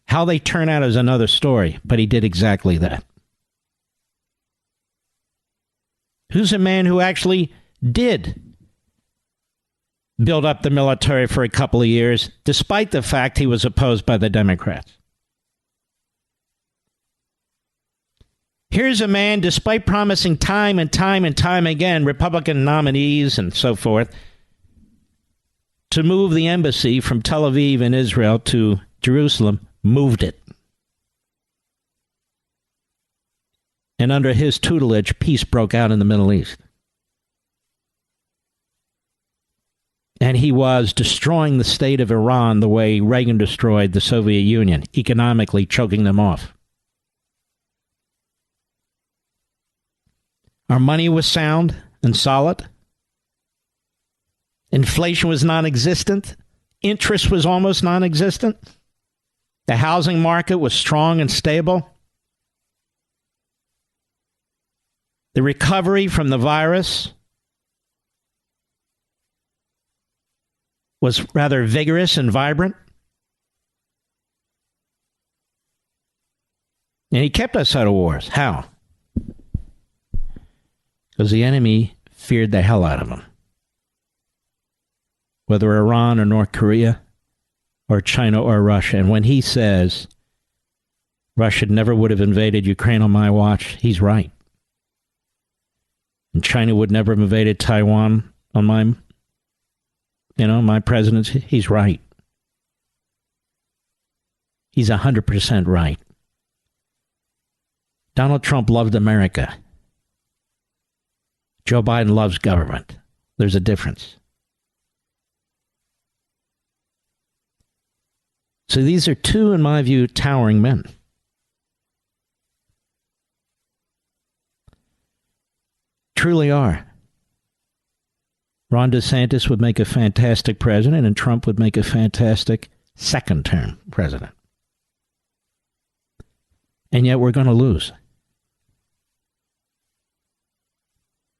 B: How they turn out is another story, but he did exactly that. Who's a man who actually did build up the military for a couple of years, despite the fact he was opposed by the Democrats? Here's a man, despite promising time and time and time again, Republican nominees and so forth, to move the embassy from Tel Aviv in Israel to Jerusalem, moved it. And under his tutelage, peace broke out in the Middle East. And he was destroying the state of Iran the way Reagan destroyed the Soviet Union, economically choking them off. Our money was sound and solid. Inflation was non-existent. Interest was almost non-existent. The housing market was strong and stable. The recovery from the virus was rather vigorous and vibrant. And he kept us out of wars. How? Because the enemy feared the hell out of him. Whether Iran or North Korea or China or Russia. And when he says Russia never would have invaded Ukraine on my watch, he's right. And China would never have invaded Taiwan on my presidency, he's right. He's 100% right. Donald Trump loved America. Joe Biden loves government. There's a difference. So these are two, in my view, towering men. Truly are. Ron DeSantis would make a fantastic president, and Trump would make a fantastic second-term president. And yet we're going to lose.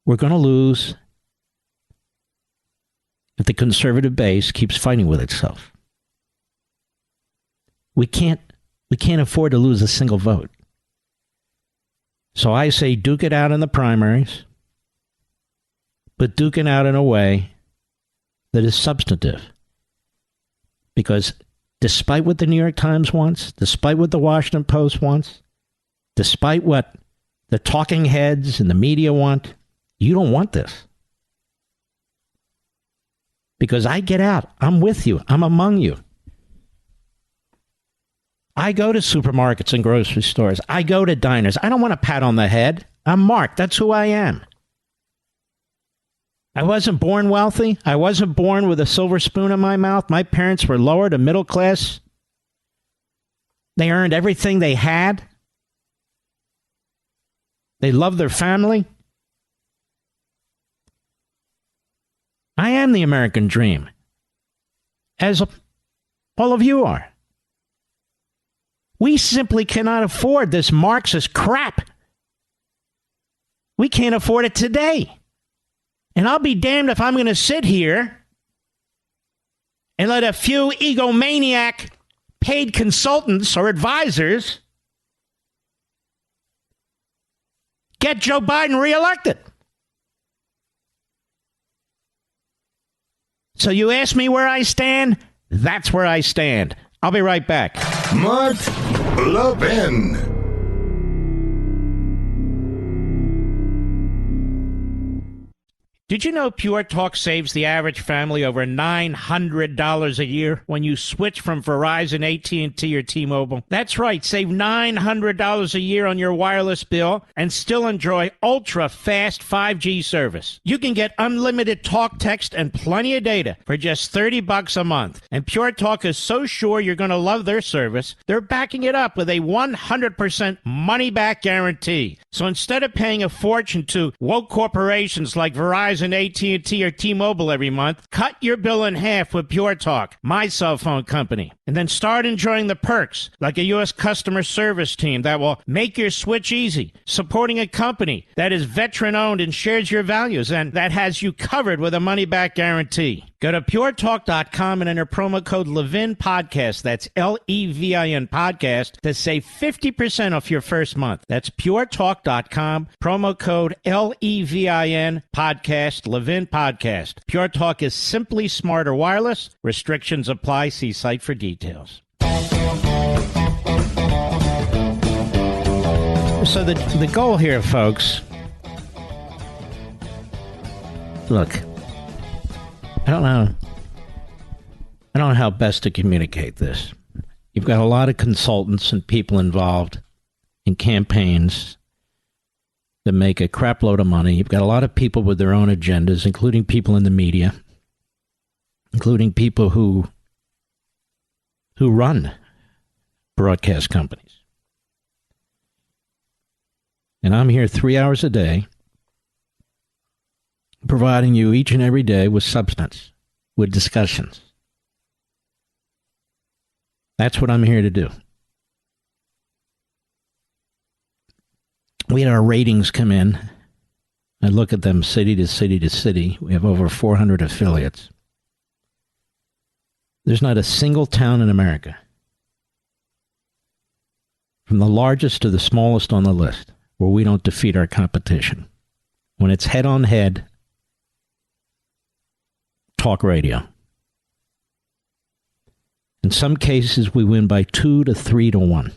B: We're going to lose if the conservative base keeps fighting with itself. We can't afford to lose a single vote. So I say duke it out in the primaries, but duke it out in a way that is substantive. Because despite what the New York Times wants, despite what the Washington Post wants, despite what the talking heads and the media want, you don't want this. Because I get out. I'm with you. I'm among you. I go to supermarkets and grocery stores. I go to diners. I don't want a pat on the head. I'm Mark. That's who I am. I wasn't born wealthy. I wasn't born with a silver spoon in my mouth. My parents were lower to middle class. They earned everything they had. They loved their family. I am the American dream, as all of you are. We simply cannot afford this Marxist crap. We can't afford it today. And I'll be damned if I'm going to sit here and let a few egomaniac paid consultants or advisors get Joe Biden reelected. So you ask me where I stand? That's where I stand. I'll be right back.
A: Mark Levin.
B: Did you know Pure Talk saves the average family over $900 a year when you switch from Verizon, AT&T, or T-Mobile? That's right, save $900 a year on your wireless bill and still enjoy ultra-fast 5G service. You can get unlimited talk, text, and plenty of data for just $30 a month. And Pure Talk is so sure you're going to love their service, they're backing it up with a 100% money-back guarantee. So instead of paying a fortune to woke corporations like Verizon Verizon, AT&T, or T-Mobile every month, cut your bill in half with Pure Talk, my cell phone company, and then start enjoying the perks like a U.S. customer service team that will make your switch easy, supporting a company that is veteran-owned and shares your values and that has you covered with a money-back guarantee. Go to puretalk.com and enter promo code Levin Podcast. That's Levin Podcast to save 50% off your first month. That's puretalk.com, promo code Levin Podcast, Levin Podcast. Pure Talk is simply smarter wireless. Restrictions apply. See site for details. So the goal here, folks, look, I don't know how best to communicate this. You've got a lot of consultants and people involved in campaigns that make a crap load of money. You've got a lot of people with their own agendas, including people in the media, including people who run broadcast companies. And I'm here 3 hours a day, providing you each and every day with substance, with discussions. That's what I'm here to do. We had our ratings come in. I look at them city to city to city. We have over 400 affiliates. There's not a single town in America, from the largest to the smallest on the list, where we don't defeat our competition. When it's head-on-head, talk radio. In some cases, we win by 2 to 3 to 1.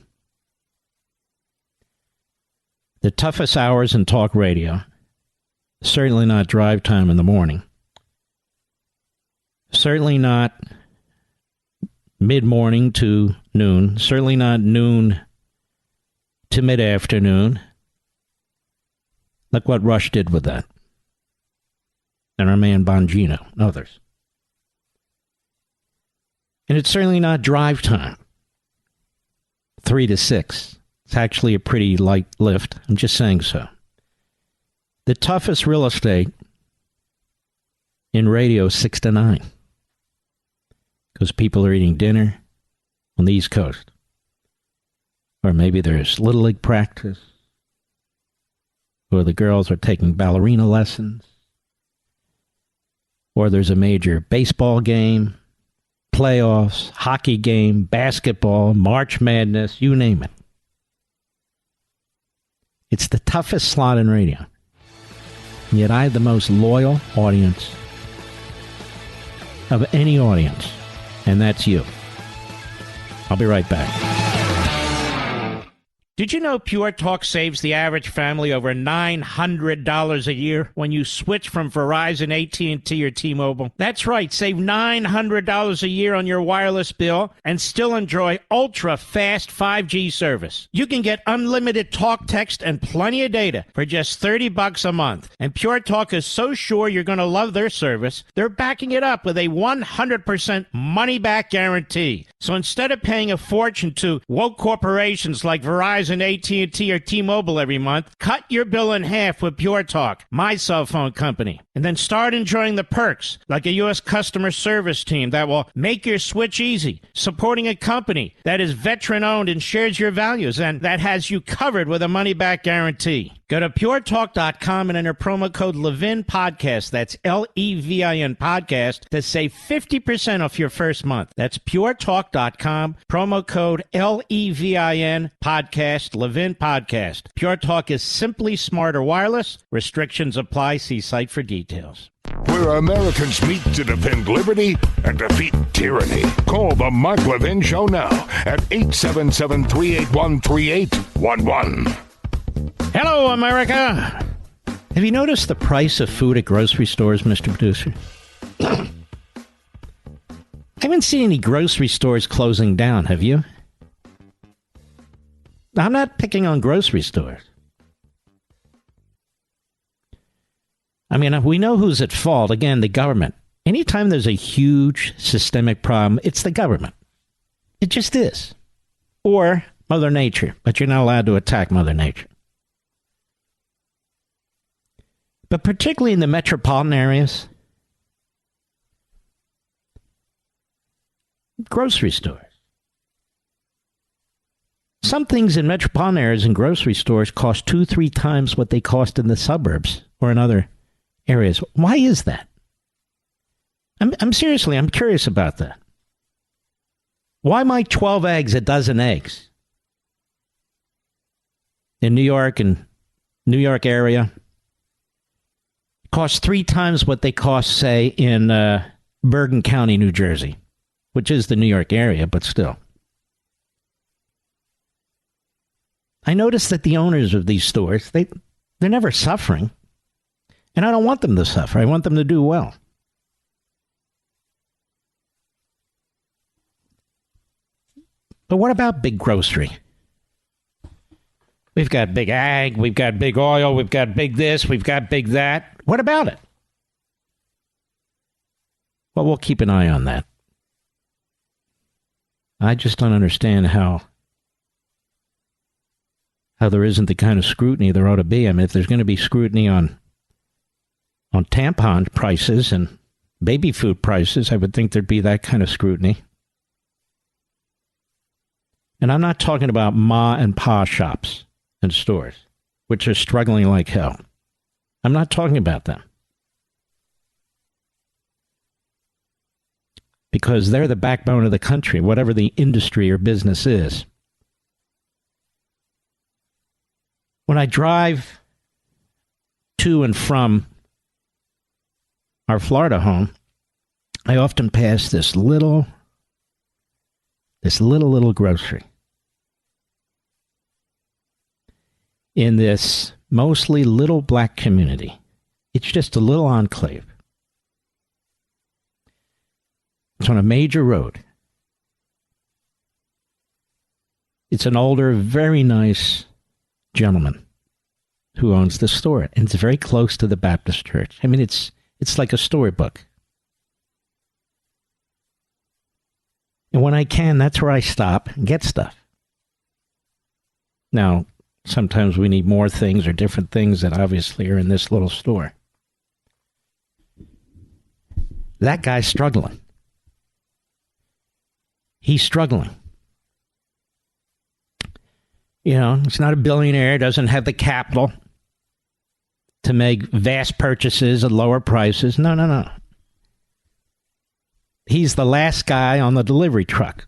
B: The toughest hours in talk radio, certainly not drive time in the morning, certainly not mid-morning to noon, certainly not noon to mid-afternoon. Look what Rush did with that. And our man Bongino and others. And it's certainly not drive time. 3 to 6. It's actually a pretty light lift. I'm just saying so. The toughest real estate in radio is 6 to 9. Because people are eating dinner on the East Coast. Or maybe there's Little League practice. Or the girls are taking ballerina lessons. Or there's a major baseball game, playoffs, hockey game, basketball, March Madness, you name it. It's the toughest slot in radio. And yet I have the most loyal audience of any audience. And that's you. I'll be right back. Did you know Pure Talk saves the average family over $900 a year when you switch from Verizon, AT&T, or T-Mobile? That's right, save $900 a year on your wireless bill and still enjoy ultra-fast 5G service. You can get unlimited talk, text, and plenty of data for just $30 a month. And Pure Talk is so sure you're going to love their service, they're backing it up with a 100% money-back guarantee. So instead of paying a fortune to woke corporations like Verizon, AT&T, or T-Mobile every month, cut your bill in half with Pure Talk, my cell phone company, and then start enjoying the perks like a U.S. customer service team that will make your switch easy, supporting a company that is veteran-owned and shares your values and that has you covered with a money-back guarantee. Go to puretalk.com and enter promo code Levin Podcast. That's Levin Podcast to save 50% off your first month. That's puretalk.com, promo code Levin Podcast, Levin Podcast. Pure Talk is simply smarter wireless. Restrictions apply. See site for details.
A: Where Americans meet to defend liberty and defeat tyranny. Call the Mark Levin Show now at 877-381-3811.
B: Hello, America. Have you noticed the price of food at grocery stores, Mr. Producer? I haven't seen any grocery stores closing down, have you? I'm not picking on grocery stores. I mean, we know who's at fault. Again, the government. Anytime there's a huge systemic problem, it's the government. It just is. Or Mother Nature. But you're not allowed to attack Mother Nature. But particularly in the metropolitan areas, grocery stores. Some things in metropolitan areas and grocery stores cost 2-3 times what they cost in the suburbs or in other areas. Why is that? I'm curious about that. Why might 12 eggs a dozen eggs in New York and New York area cost 3 times what they cost, say, in Bergen County, New Jersey, which is the New York area, but still. I notice that the owners of these stores, they're never suffering. And I don't want them to suffer. I want them to do well. But what about big grocery? We've got big ag, we've got big oil, we've got big this, we've got big that. What about it? Well, we'll keep an eye on that. I just don't understand how there isn't the kind of scrutiny there ought to be. I mean, if there's going to be scrutiny on tampon prices and baby food prices, I would think there'd be that kind of scrutiny. And I'm not talking about ma and pa shops and stores, which are struggling like hell. I'm not talking about them. Because they're the backbone of the country, whatever the industry or business is. When I drive to and from our Florida home, I often pass this little grocery in this mostly little black community. It's just a little enclave. It's on a major road. It's an older, very nice gentleman who owns the store, and it's very close to the Baptist church. I mean, it's like a storybook. And when I can, that's where I stop and get stuff. Now, sometimes we need more things or different things that obviously are in this little store. That guy's struggling. He's struggling. You know, he's not a billionaire, doesn't have the capital to make vast purchases at lower prices. No. He's the last guy on the delivery truck,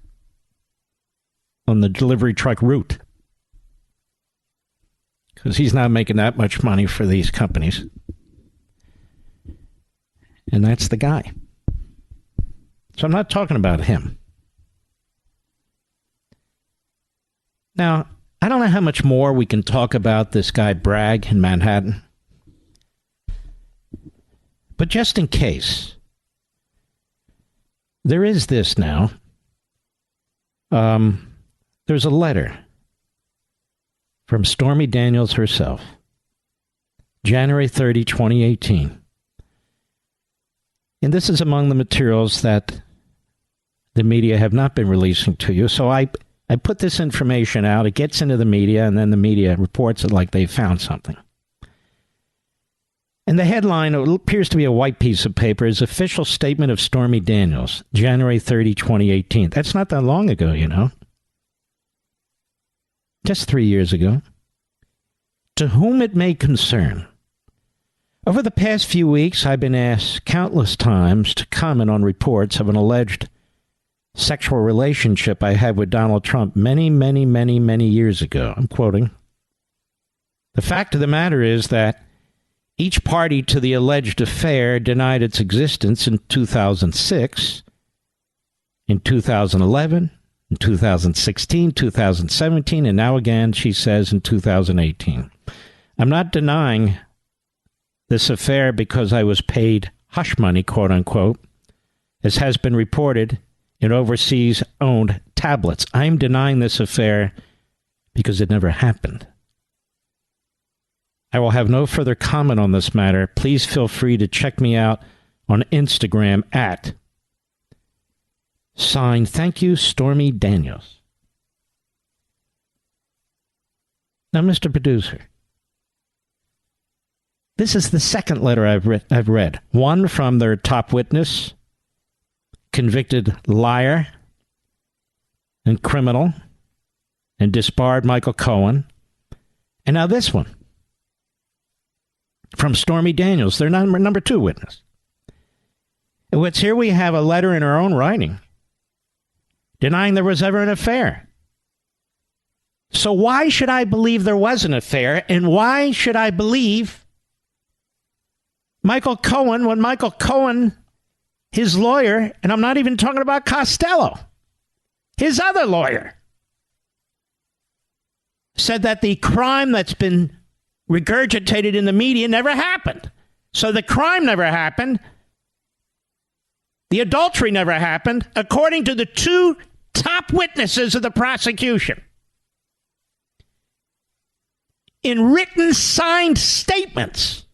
B: on the delivery truck route, because he's not making that much money for these companies. And that's the guy. So I'm not talking about him. Now, I don't know how much more we can talk about this guy Bragg in Manhattan. But just in case, there is this now. There's a letter from Stormy Daniels herself, January 30, 2018. And this is among the materials that the media have not been releasing to you. So I put this information out. It gets into the media, and then the media reports it like they found something. And the headline, it appears to be a white piece of paper, is Official Statement of Stormy Daniels, January 30, 2018. That's not that long ago, you know. Just 3 years ago. To whom it may concern. Over the past few weeks, I've been asked countless times to comment on reports of an alleged sexual relationship I had with Donald Trump many years ago. I'm quoting. The fact of the matter is that each party to the alleged affair denied its existence in 2006, in 2011, in 2016, 2017, and now again, she says, in 2018. I'm not denying this affair because I was paid hush money, quote unquote, as has been reported in overseas owned tablets. I'm denying this affair because it never happened. I will have no further comment on this matter. Please feel free to check me out on Instagram at signed, thank you, Stormy Daniels. Now, Mr. Producer, This is the second letter I've read. One from their top witness, convicted liar and criminal, and disbarred Michael Cohen. And now this one from Stormy Daniels, their number two witness. And what's here, we have a letter in her own writing denying there was ever an affair. So why should I believe there was an affair? And why should I believe Michael Cohen when Michael Cohen, his lawyer, and I'm not even talking about Costello, his other lawyer, said that the crime that's been regurgitated in the media never happened. So the crime never happened. The adultery never happened, according to the two top witnesses of the prosecution. In written, signed statements,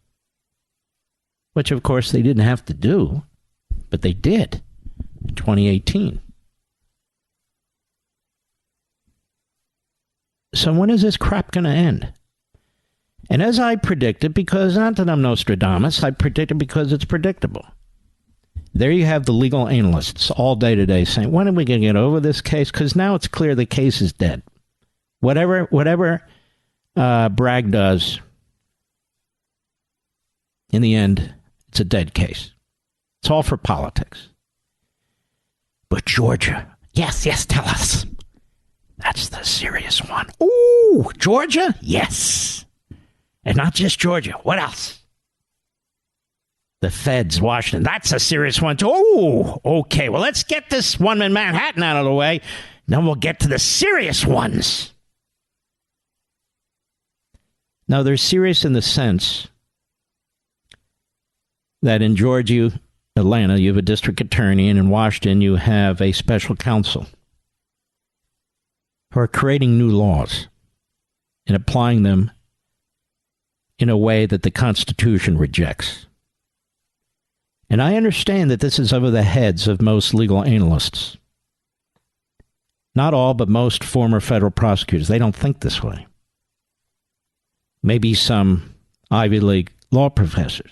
B: which, of course, they didn't have to do, but they did in 2018. So when is this crap going to end? And as I predicted, because not that I'm Nostradamus, I predicted because it's predictable. There you have the legal analysts all day today saying, when are we going to get over this case? Because now it's clear the case is dead. Whatever Bragg does, in the end, it's a dead case. It's all for politics. But Georgia, yes, tell us. That's the serious one. Ooh, Georgia? Yes. And not just Georgia. What else? The feds, Washington. That's a serious one, too. Oh, okay. Well, let's get this one in Manhattan out of the way. Then we'll get to the serious ones. Now, they're serious in the sense that in Georgia, Atlanta, you have a district attorney, and in Washington, you have a special counsel who are creating new laws and applying them in a way that the Constitution rejects. And I understand that this is over the heads of most legal analysts. Not all, but most former federal prosecutors. They don't think this way. Maybe some Ivy League law professors.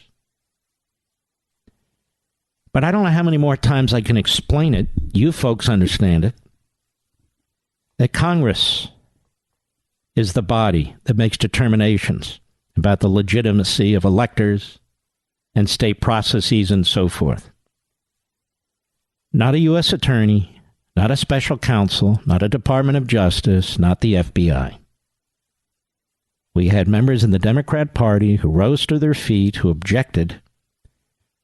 B: But I don't know how many more times I can explain it. You folks understand it. That Congress is the body that makes determinations about the legitimacy of electors and state processes and so forth. Not a U.S. attorney, not a special counsel, not a Department of Justice, not the FBI. We had members in the Democrat Party who rose to their feet, who objected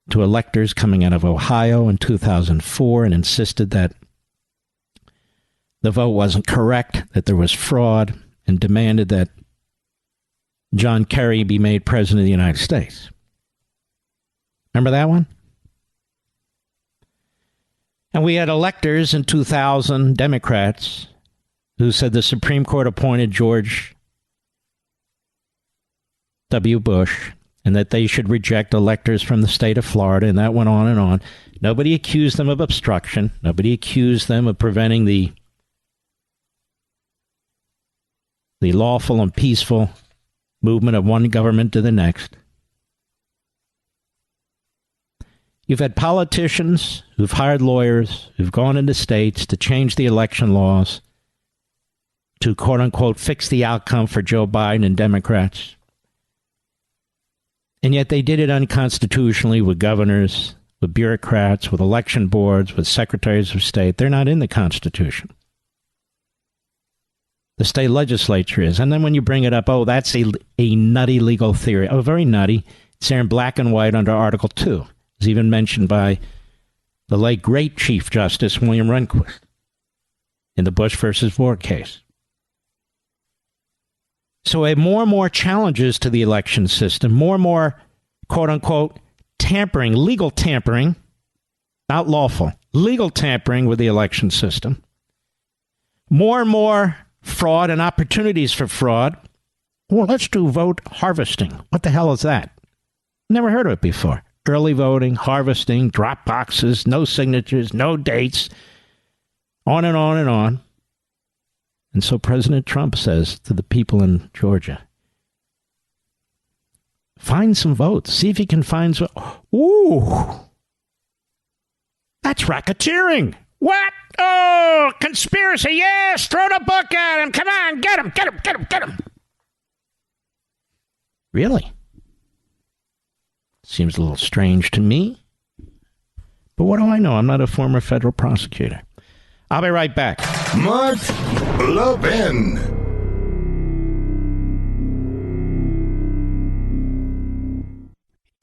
B: to electors coming out of Ohio in 2004 and insisted that the vote wasn't correct, that there was fraud, and demanded that John Kerry be made president of the United States. Remember that one? And we had electors in 2000, Democrats, who said the Supreme Court appointed George W. Bush and that they should reject electors from the state of Florida, and that went on and on. Nobody accused them of obstruction. Nobody accused them of preventing the lawful and peaceful movement of one government to the next. You've had politicians who've hired lawyers, who've gone into states to change the election laws, to quote-unquote fix the outcome for Joe Biden and Democrats. And yet they did it unconstitutionally with governors, with bureaucrats, with election boards, with secretaries of state. They're not in the Constitution. The state legislature is. And then when you bring it up, oh, that's a nutty legal theory. Oh, very nutty. It's there in black and white under Article 2. It's even mentioned by the late great Chief Justice William Rehnquist in the Bush versus Ford case. So we have more and more challenges to the election system, more and more, quote-unquote, tampering, legal tampering, not lawful, legal tampering with the election system. More and more fraud and opportunities for fraud. Well, let's do vote harvesting. What the hell is that? Never heard of it before. Early voting, harvesting, drop boxes, no signatures, no dates, on and on and on. And so President Trump says to the people in Georgia, Find some votes. See if you can find some. Ooh. That's racketeering. What? Oh, conspiracy. Yes. Throw the book at him. Come on. Get him. Get him. Get him. Get him. Really? Seems a little strange to me. But what do I know? I'm not a former federal prosecutor. I'll be right back.
A: Mark Levin.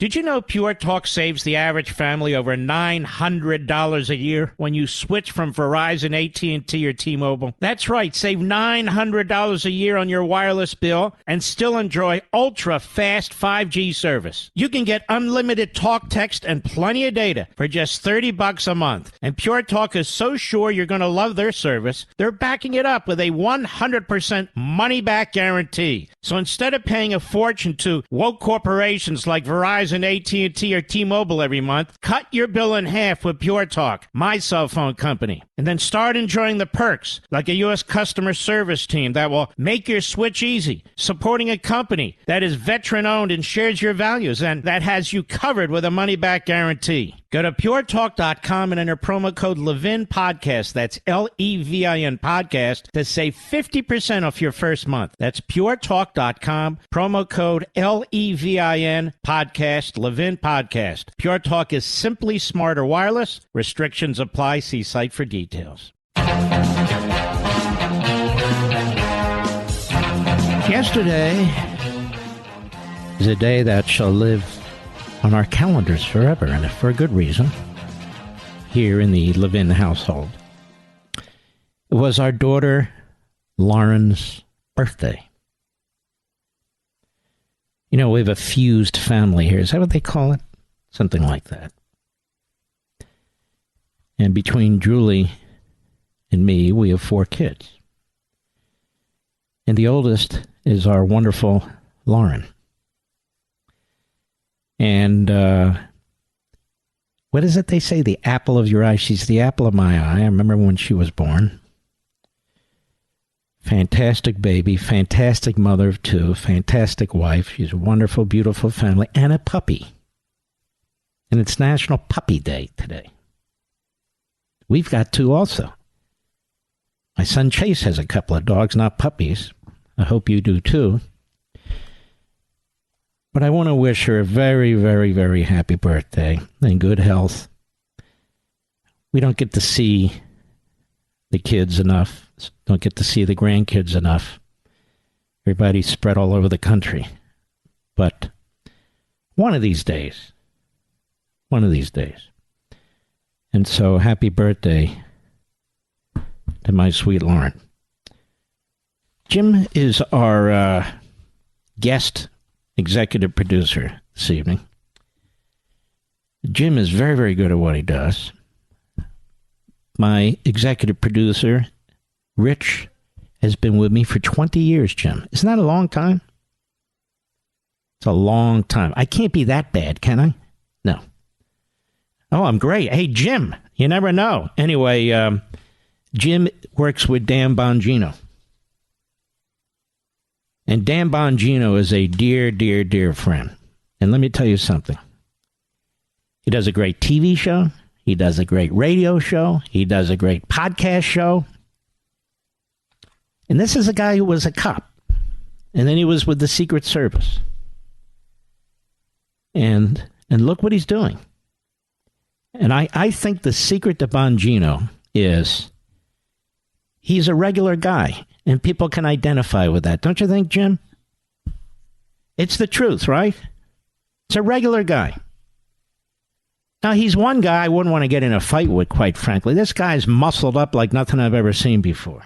B: Did you know Pure Talk saves the average family over $900 a year when you switch from Verizon, AT&T, or T-Mobile? That's right. Save $900 a year on your wireless bill and still enjoy ultra-fast 5G service. You can get unlimited talk, text, and plenty of data for just $30 a month. And Pure Talk is so sure you're going to love their service, they're backing it up with a 100% money-back guarantee. So instead of paying a fortune to woke corporations like Verizon, AT&T, or T-Mobile every month, cut your bill in half with Pure Talk, my cell phone company, and then start enjoying the perks like a U.S. customer service team that will make your switch easy, supporting a company that is veteran-owned and shares your values and that has you covered with a money-back guarantee. Go to puretalk.com and enter promo code Levin Podcast. That's Levin Podcast to save 50% off your first month. That's puretalk.com, promo code Levin Podcast, Levin Podcast. Pure Talk is simply smarter wireless. Restrictions apply. See site for details. Yesterday is a day that shall live on our calendars forever, and for a good reason, here in the Levin household. It was our daughter Lauren's birthday. You know, we have a fused family here. Is that what they call it? Something like that. And between Julie and me, we have 4 kids. And the oldest is our wonderful Lauren. And what is it they say? The apple of your eye. She's the apple of my eye. I remember when she was born. Fantastic baby, fantastic mother of 2, fantastic wife. She's a wonderful, beautiful family, and a puppy. And it's National Puppy Day today. We've got 2 also. My son Chase has a couple of dogs, not puppies. I hope you do too. But I want to wish her a very, very, very happy birthday and good health. We don't get to see the kids enough. Don't get to see the grandkids enough. Everybody's spread all over the country. But one of these days. And so happy birthday to my sweet Lauren. Jim is our guest executive producer this evening. Jim is very, very good at what he does. My executive producer, Rich, has been with me for 20 years, Jim. Isn't that a long time? It's a long time. I can't be that bad, can I? No. Oh, I'm great. Hey, Jim, you never know. Anyway, Jim works with Dan Bongino. And Dan Bongino is a dear, dear, dear friend. And let me tell you something. He does a great TV show. He does a great radio show. He does a great podcast show. And this is a guy who was a cop. And then he was with the Secret Service. And look what he's doing. And I think the secret to Bongino is he's a regular guy. And people can identify with that. Don't you think, Jim? It's the truth, right? It's a regular guy. Now, he's one guy I wouldn't want to get in a fight with, quite frankly. This guy's muscled up like nothing I've ever seen before.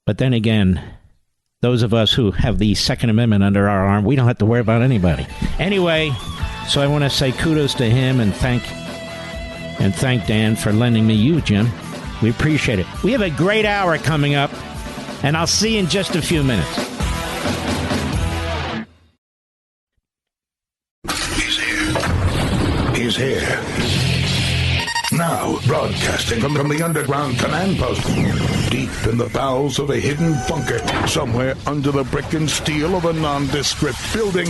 B: But then again, those of us who have the Second Amendment under our arm, we don't have to worry about anybody. Anyway, so I want to say kudos to him and thank Dan for lending me you, Jim. We appreciate it. We have a great hour coming up, and I'll see you in just a few minutes.
A: He's here. Now, broadcasting Broadcasting from the underground command post, deep in the bowels of a hidden bunker, somewhere under the brick and steel of a nondescript building,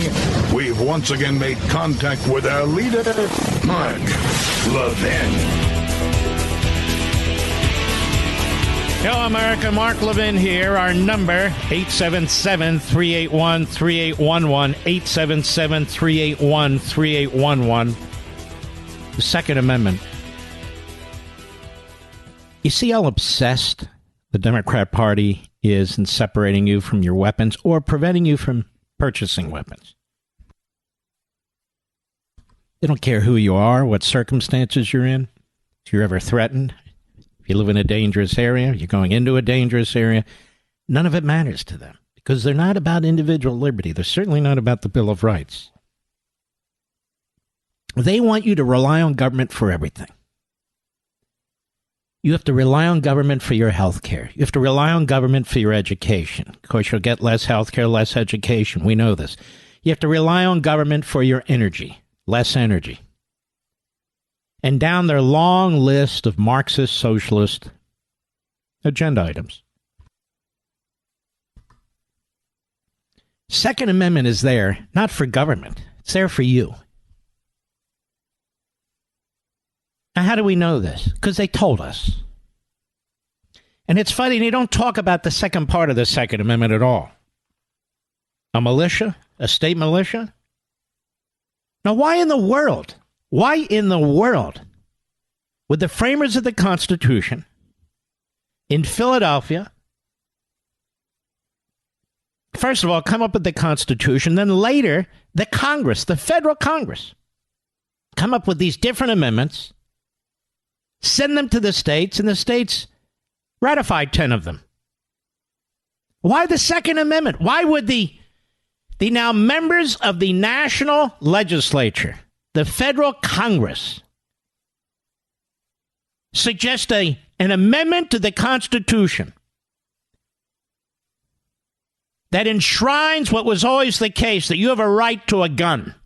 A: we've once again made contact with our leader, Mark Levin.
B: Hello, America. Mark Levin here. Our number, 877-381-3811, 877-381-3811. The Second Amendment. You see how obsessed the Democrat Party is in separating you from your weapons or preventing you from purchasing weapons. They don't care who you are, what circumstances you're in, if you're ever threatened. If you live in a dangerous area, you're going into a dangerous area, none of it matters to them because they're not about individual liberty. They're certainly not about the Bill of Rights. They want you to rely on government for everything. You have to rely on government for your health care. You have to rely on government for your education. Of course, you'll get less health care, less education. We know this. You have to rely on government for your energy, less energy. And down their long list of Marxist, socialist agenda items. Second Amendment is there, not for government. It's there for you. Now, how do we know this? Because they told us. And it's funny, they don't talk about the second part of the Second Amendment at all. A militia? A state militia? Now, why in the world? Why in the world would the framers of the Constitution in Philadelphia, first of all, come up with the Constitution, then later the Congress, the federal Congress, come up with these different amendments, send them to the states, and the states ratified 10 of them? Why the Second Amendment? Why would the now members of the national legislature, the federal Congress, suggest an amendment to the Constitution that enshrines what was always the case, that you have a right to a gun?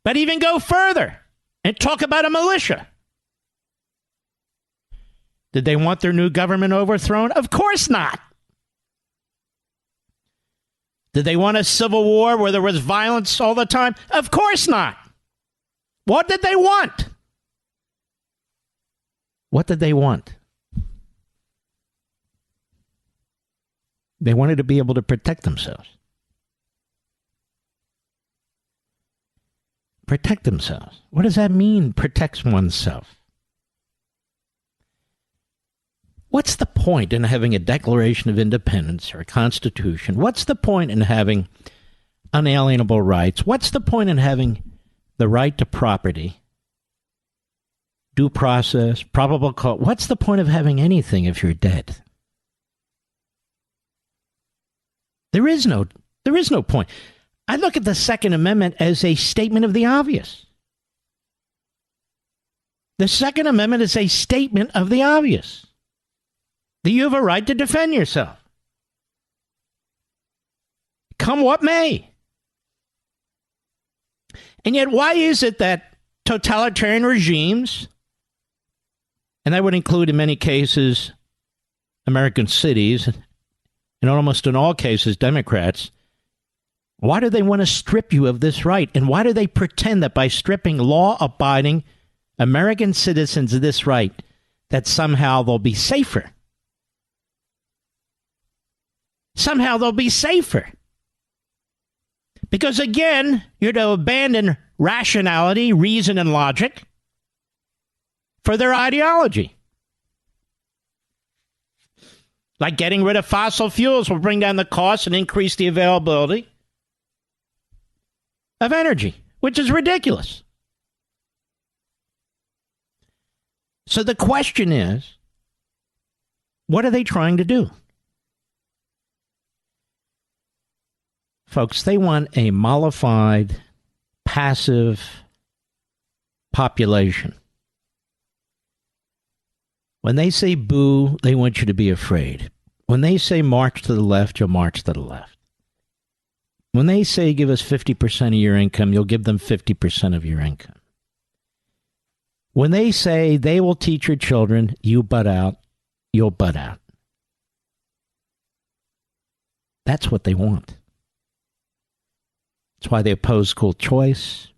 B: But even go further and talk about a militia. Did they want their new government overthrown? Of course not. Did they want a civil war where there was violence all the time? Of course not. What did they want? What did they want? They wanted to be able to protect themselves. Protect themselves. What does that mean, protects oneself? What's the point in having a Declaration of Independence or a Constitution? What's the point in having unalienable rights? What's the point in having the right to property, due process, probable cause? What's the point of having anything if you're dead? There is no point. I look at the Second Amendment as a statement of the obvious. The Second Amendment is a statement of the obvious. That you have a right to defend yourself. Come what may. And yet, why is it that totalitarian regimes, and that would include in many cases American cities, and almost in all cases Democrats, why do they want to strip you of this right? And why do they pretend that by stripping law-abiding American citizens of this right, that somehow they'll be safer? Somehow they'll be safer. Because again, you're to abandon rationality, reason, and logic for their ideology. Like getting rid of fossil fuels will bring down the cost and increase the availability of energy, which is ridiculous. So the question is, what are they trying to do? Folks, they want a mollified, passive population. When they say boo, they want you to be afraid. When they say march to the left, you'll march to the left. When they say give us 50% of your income, you'll give them 50% of your income. When they say they will teach your children, you butt out, you'll butt out. That's what they want. That's why they oppose school choice.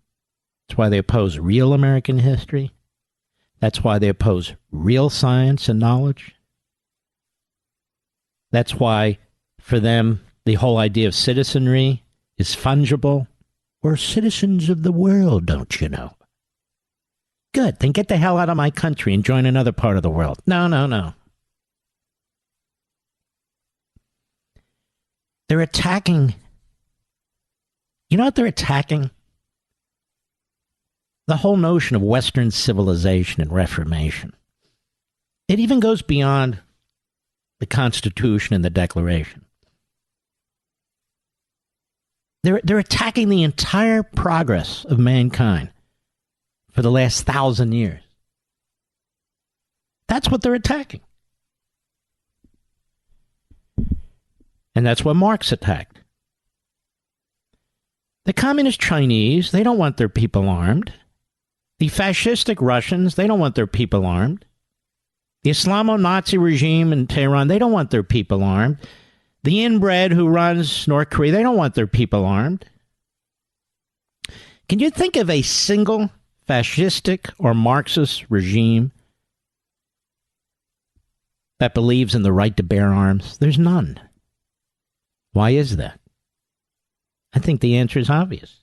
B: That's why they oppose real American history. That's why they oppose real science and knowledge. That's why, for them, the whole idea of citizenry is fungible. We're citizens of the world, don't you know? Good, then get the hell out of my country and join another part of the world. No, no, no. They're attacking. You know what they're attacking? The whole notion of Western civilization and Reformation. It even goes beyond the Constitution and the Declaration. They're attacking the entire progress of mankind for the last 1,000 years. That's what they're attacking. And that's what Marx attacked. The communist Chinese, they don't want their people armed. The fascistic Russians, they don't want their people armed. The Islamo-Nazi regime in Tehran, they don't want their people armed. The inbred who runs North Korea, they don't want their people armed. Can you think of a single fascistic or Marxist regime that believes in the right to bear arms? There's none. Why is that? I think the answer is obvious.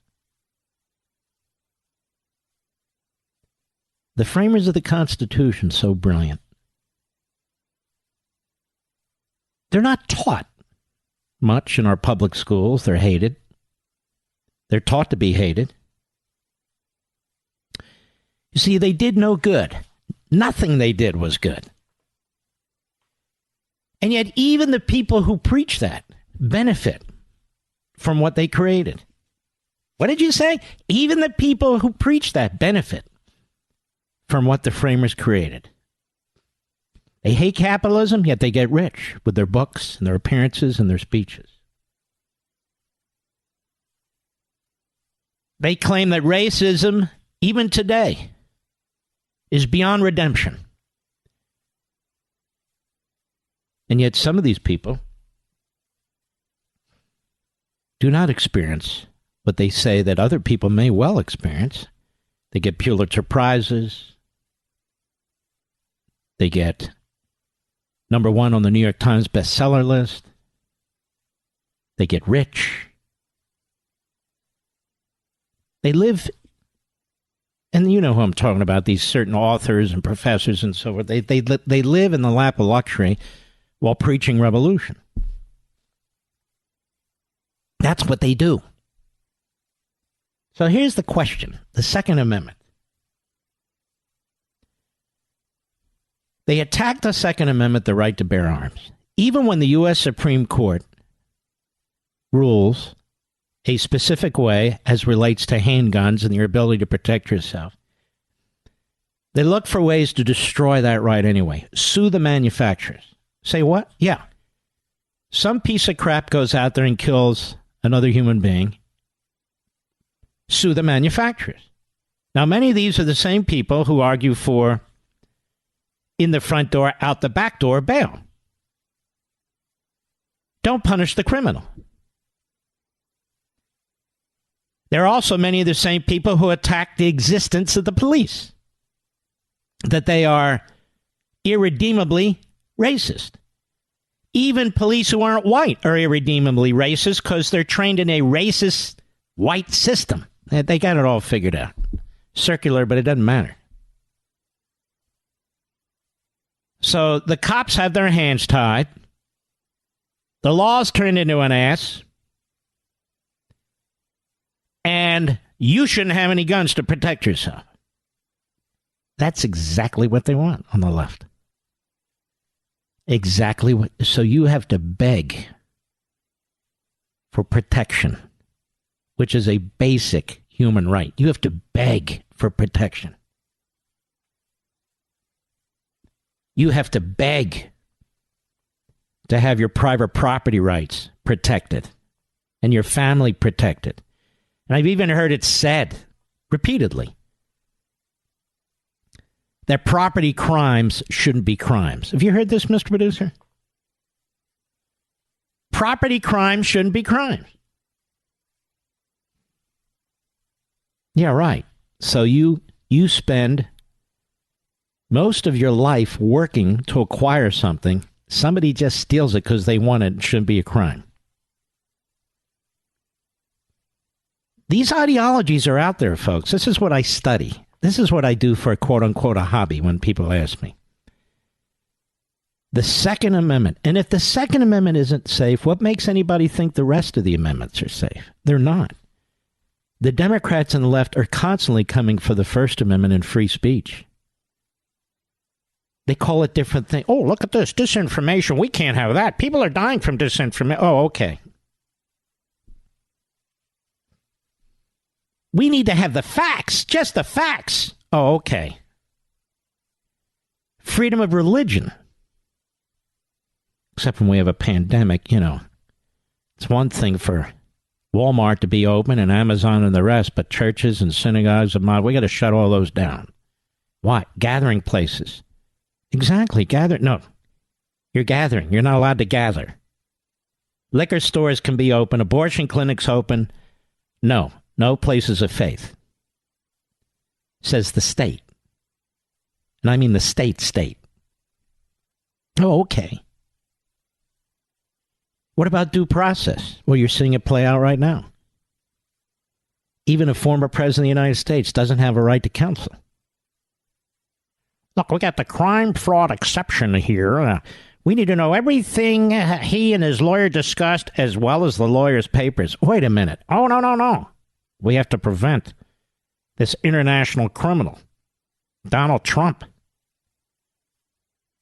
B: The framers of the Constitution, so brilliant, they're not taught much in our public schools. They're hated. They're taught to be hated. You see, they did no good. Nothing they did was good. And yet even the people who preach that benefit from what they created. What did you say? Even the people who preach that benefit from what the framers created. They hate capitalism, yet they get rich with their books and their appearances and their speeches. They claim that racism, even today, is beyond redemption. And yet some of these people do not experience what they say that other people may well experience. They get Pulitzer Prizes. They get #1 on the New York Times bestseller list. They get rich. They live, and you know who I'm talking about, these certain authors and professors and so forth. They live in the lap of luxury while preaching revolution. That's what they do. So here's the question, the Second Amendment. They attacked the Second Amendment, the right to bear arms. Even when the U.S. Supreme Court rules a specific way as relates to handguns and your ability to protect yourself, they look for ways to destroy that right anyway. Sue the manufacturers. Say what? Yeah. Some piece of crap goes out there and kills another human being. Sue the manufacturers. Now, many of these are the same people who argue for in the front door, out the back door bail. Don't punish the criminal. There are also many of the same people who attack the existence of the police, that they are irredeemably racist. Even police who aren't white are irredeemably racist because they're trained in a racist white system. They got it all figured out. Circular, but it doesn't matter. So the cops have their hands tied. The law's turned into an ass. And you shouldn't have any guns to protect yourself. That's exactly what they want on the left. Exactly what. So you have to beg for protection, which is a basic human right. You have to beg for protection. You have to beg to have your private property rights protected and your family protected. And I've even heard it said repeatedly that property crimes shouldn't be crimes. Have you heard this, Mr. Producer? Property crimes shouldn't be crimes. Yeah, right. So you spend most of your life working to acquire something. Somebody just steals it because they want it. It shouldn't be a crime. These ideologies are out there, folks. This is what I study. This is what I do for a quote-unquote a hobby when people ask me. The Second Amendment. And if the Second Amendment isn't safe, what makes anybody think the rest of the amendments are safe? They're not. The Democrats and the left are constantly coming for the First Amendment and free speech. They call it different things. Oh, look at this. Disinformation. We can't have that. People are dying from disinformation. Oh, okay. We need to have the facts. Just the facts. Oh, okay. Freedom of religion. Except when we have a pandemic, it's one thing for Walmart to be open and Amazon and the rest, but churches and synagogues and we got to shut all those down. Why? Gathering places. Exactly. No. You're gathering. You're not allowed to gather. Liquor stores can be open. Abortion clinics open. No places of faith. Says the state. And I mean the state. Oh, okay. What about due process? Well, you're seeing it play out right now. Even a former president of the United States doesn't have a right to counsel. Look, we got the crime fraud exception here. We need to know everything he and his lawyer discussed as well as the lawyer's papers. Wait a minute. Oh, no. We have to prevent this international criminal, Donald Trump,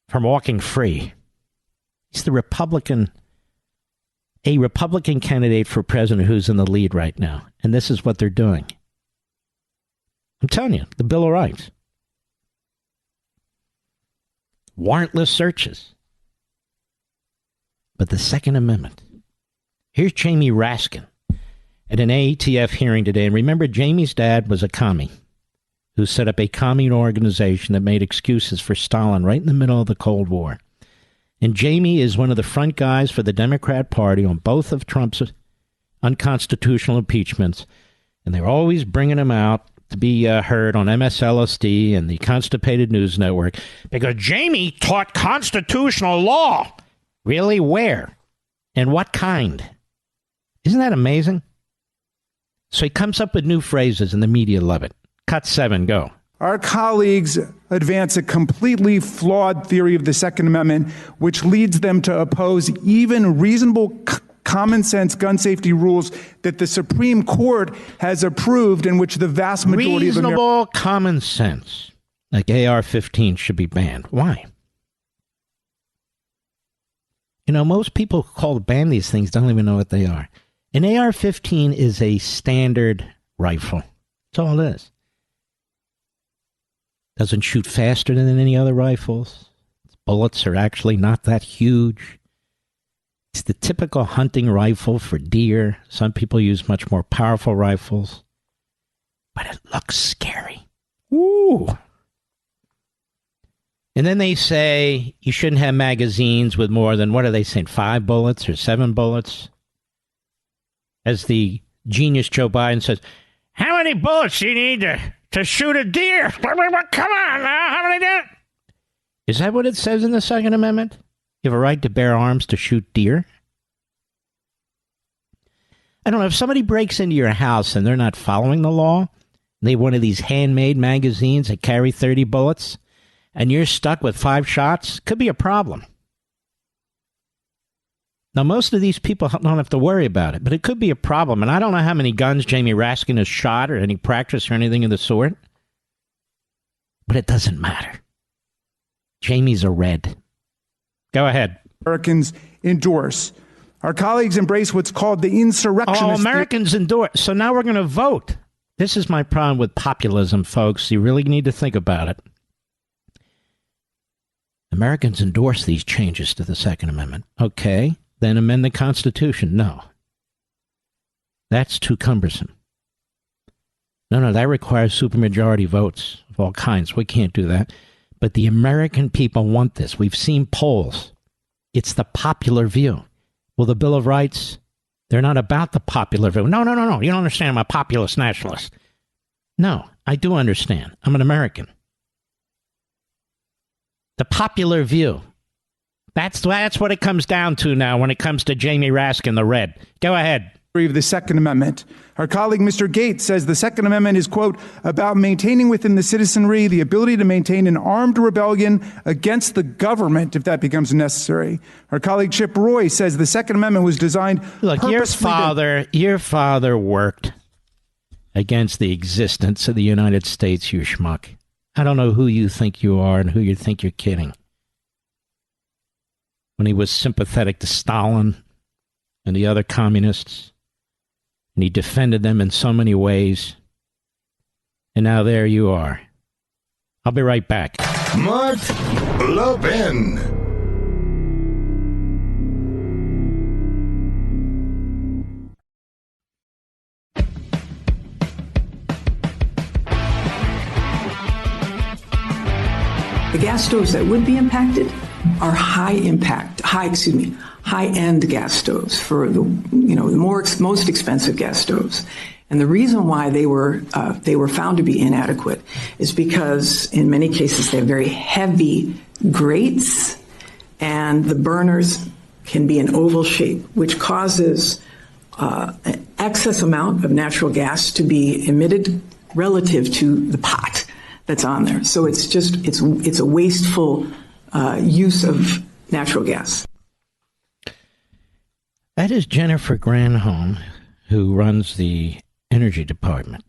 B: from walking free. He's a Republican candidate for president who's in the lead right now. And this is what they're doing. I'm telling you, the Bill of Rights. Warrantless searches. But the Second Amendment. Here's Jamie Raskin at an AETF hearing today. And remember, Jamie's dad was a commie who set up a commune organization that made excuses for Stalin right in the middle of the Cold War. And Jamie is one of the front guys for the Democrat Party on both of Trump's unconstitutional impeachments. And they're always bringing him out to be heard on MSLSD and the Constipated News Network because Jamie taught constitutional law. Really? Where? And what kind? Isn't that amazing? So he comes up with new phrases and the media love it. Cut 7, go.
M: Our colleagues advance a completely flawed theory of the Second Amendment, which leads them to oppose even reasonable common sense gun safety rules that the Supreme Court has approved, in which the vast majority of
B: reasonable common sense, like AR-15 should be banned. Why? Most people who call to ban these things don't even know what they are. An AR-15 is a standard rifle. That's all it is. Doesn't shoot faster than any other rifles. Its bullets are actually not that huge. It's the typical hunting rifle for deer. Some people use much more powerful rifles. But it looks scary. Ooh. And then they say you shouldn't have magazines with more than, what are they saying, 5 bullets or 7 bullets? As the genius Joe Biden says, how many bullets do you need to shoot a deer? Come on now, how many do? Is that what it says in the Second Amendment? You have a right to bear arms to shoot deer? I don't know, if somebody breaks into your house and they're not following the law, they have one of these handmade magazines that carry 30 bullets, and you're stuck with 5 shots, could be a problem. Now, most of these people don't have to worry about it, but it could be a problem. And I don't know how many guns Jamie Raskin has shot or any practice or anything of the sort. But it doesn't matter. Jamie's a red. Go ahead.
M: Americans endorse. Our colleagues embrace what's called the insurrectionist.
B: Oh, Americans endorse. So now we're going to vote. This is my problem with populism, folks. You really need to think about it. Americans endorse these changes to the Second Amendment. Okay. Then amend the Constitution. No. That's too cumbersome. No, that requires supermajority votes of all kinds. We can't do that. But the American people want this. We've seen polls. It's the popular view. Well, the Bill of Rights, they're not about the popular view. No. You don't understand. I'm a populist nationalist. No, I do understand. I'm an American. The popular view. That's what it comes down to now when it comes to Jamie Raskin, the Red. Go ahead.
M: Of the Second Amendment. Our colleague, Mr. Gates, says the Second Amendment is, quote, about maintaining within the citizenry the ability to maintain an armed rebellion against the government if that becomes necessary. Our colleague Chip Roy says the Second Amendment was designed.
B: Look, your father worked against the existence of the United States, you schmuck. I don't know who you think you are and who you think you're kidding. When he was sympathetic to Stalin and the other communists, and he defended them in so many ways. And now there you are. I'll be right back.
A: Mark Levin.
N: The gas stoves that would be impacted are high-end gas stoves for the most expensive gas stoves. And the reason why they were found to be inadequate is because in many cases they have very heavy grates, and the burners can be an oval shape, which causes an excess amount of natural gas to be emitted relative to the pot that's on there. So it's a wasteful use of natural gas.
B: That is Jennifer Granholm, who runs the Energy Department.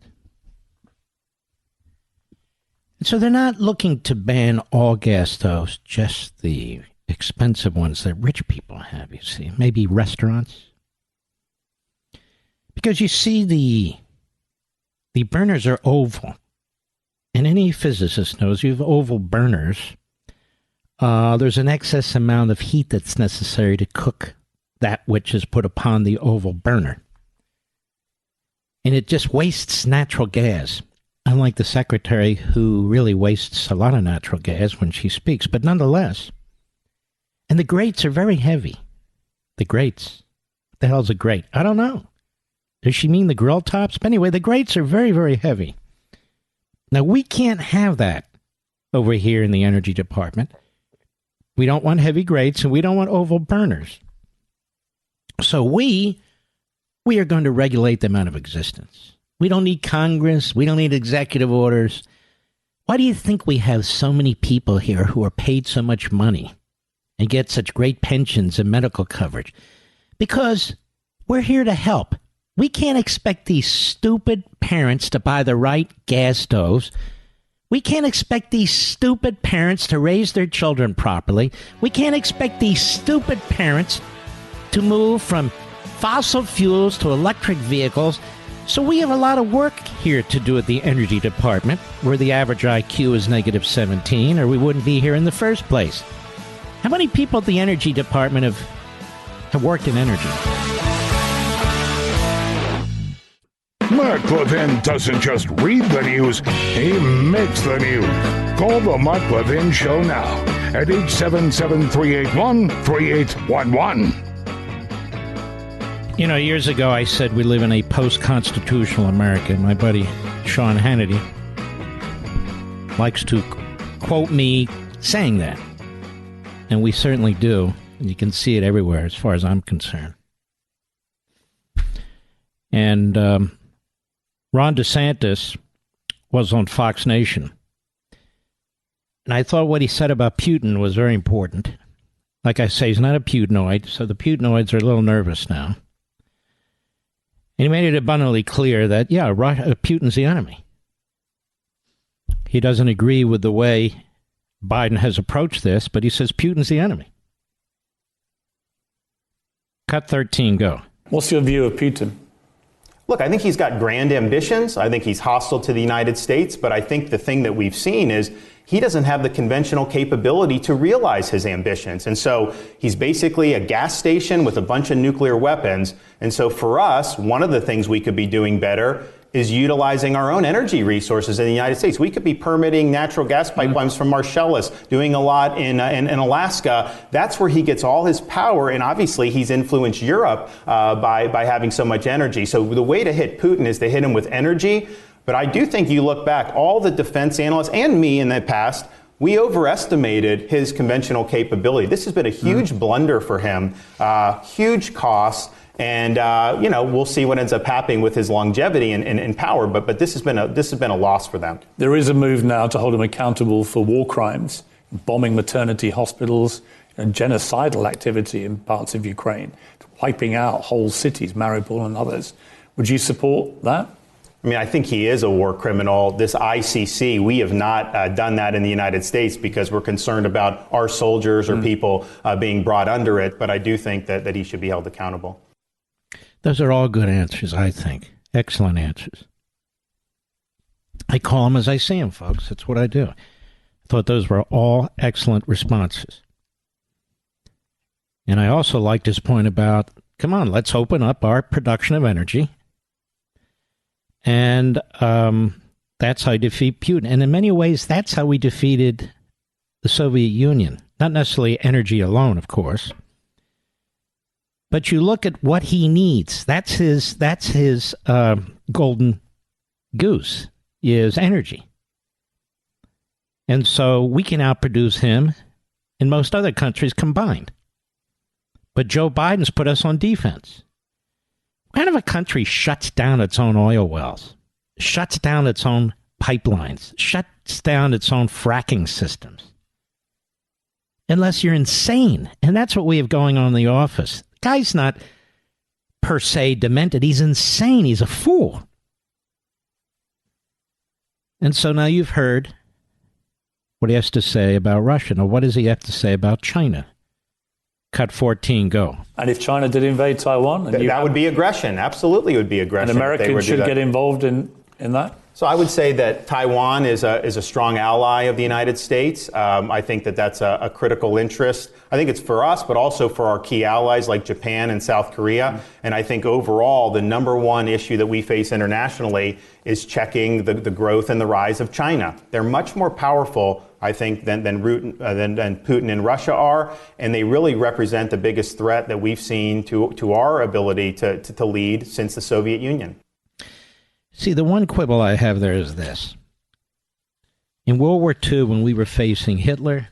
B: And so they're not looking to ban all gas stoves, just the expensive ones that rich people have, you see. Maybe restaurants. Because you see, the burners are oval. And any physicist knows you have oval burners. There's an excess amount of heat that's necessary to cook that which is put upon the oval burner. And it just wastes natural gas, unlike the secretary who really wastes a lot of natural gas when she speaks. But nonetheless, and the grates are very heavy. The grates. What the hell's a grate? I don't know. Does she mean the grill tops? But anyway, the grates are very, very heavy. Now, we can't have that over here in the Energy Department. We don't want heavy grates, and we don't want oval burners. So we are going to regulate them out of existence. We don't need Congress. We don't need executive orders. Why do you think we have so many people here who are paid so much money and get such great pensions and medical coverage? Because we're here to help. We can't expect these stupid parents to buy the right gas stoves. We can't expect these stupid parents to raise their children properly. We can't expect these stupid parents to move from fossil fuels to electric vehicles. So we have a lot of work here to do at the Energy Department, where the average IQ is -17, or we wouldn't be here in the first place. How many people at the Energy Department have worked in energy?
A: Mark Levin doesn't just read the news, he makes the news. Call the Mark Levin Show now at 877-381-3811.
B: You know, years ago I said we live in a post-constitutional America. My buddy Sean Hannity likes to quote me saying that. And we certainly do. And you can see it everywhere as far as I'm concerned. And Ron DeSantis was on Fox Nation. And I thought what he said about Putin was very important. Like I say, he's not a Putinoid, so the Putinoids are a little nervous now. And he made it abundantly clear that, Putin's the enemy. He doesn't agree with the way Biden has approached this, but he says Putin's the enemy. Cut 13, go.
O: What's your view of Putin?
P: Look, I think he's got grand ambitions. I think he's hostile to the United States. But I think the thing that we've seen is he doesn't have the conventional capability to realize his ambitions. And so he's basically a gas station with a bunch of nuclear weapons. And so for us, one of the things we could be doing better is utilizing our own energy resources in the United States. We could be permitting natural gas pipelines from Marcellus, doing a lot in Alaska. That's where he gets all his power, and obviously he's influenced Europe by having so much energy. So the way to hit Putin is to hit him with energy. But I do think you look back, all the defense analysts and me in the past, we overestimated his conventional capability. This has been a huge blunder for him, huge cost. And we'll see what ends up happening with his longevity and power. But this has been a loss for them.
O: There is a move now to hold him accountable for war crimes, bombing maternity hospitals, and genocidal activity in parts of Ukraine, wiping out whole cities, Mariupol and others. Would you support that?
P: I mean, I think he is a war criminal. This ICC, we have not done that in the United States because we're concerned about our soldiers or people being brought under it. But I do think that he should be held accountable.
B: Those are all good answers, I think. Excellent answers. I call them as I see them, folks. That's what I do. I thought those were all excellent responses. And I also liked his point about, come on, let's open up our production of energy. And that's how you defeat Putin. And in many ways, that's how we defeated the Soviet Union. Not necessarily energy alone, of course. But you look at what he needs. That's his golden goose, is energy. And so we can outproduce him and most other countries combined. But Joe Biden's put us on defense. What kind of a country shuts down its own oil wells, shuts down its own pipelines, shuts down its own fracking systems? Unless you're insane. And that's what we have going on in the office. Guy's not per se demented. He's insane. He's a fool. And so now you've heard what he has to say about Russia. Now, what does he have to say about China? Cut 14, go.
O: And if China did invade Taiwan?
P: That would be aggression. Absolutely would be aggression.
O: And Americans should get involved in that?
P: So I would say that Taiwan is a strong ally of the United States. I think that's a critical interest. I think it's for us, but also for our key allies like Japan and South Korea. And I think overall, the number one issue that we face internationally is checking the growth and the rise of China. They're much more powerful, I think, than Putin and Russia are. And they really represent the biggest threat that we've seen to our ability to lead since the Soviet Union.
B: See, the one quibble I have there is this. In World War II, when we were facing Hitler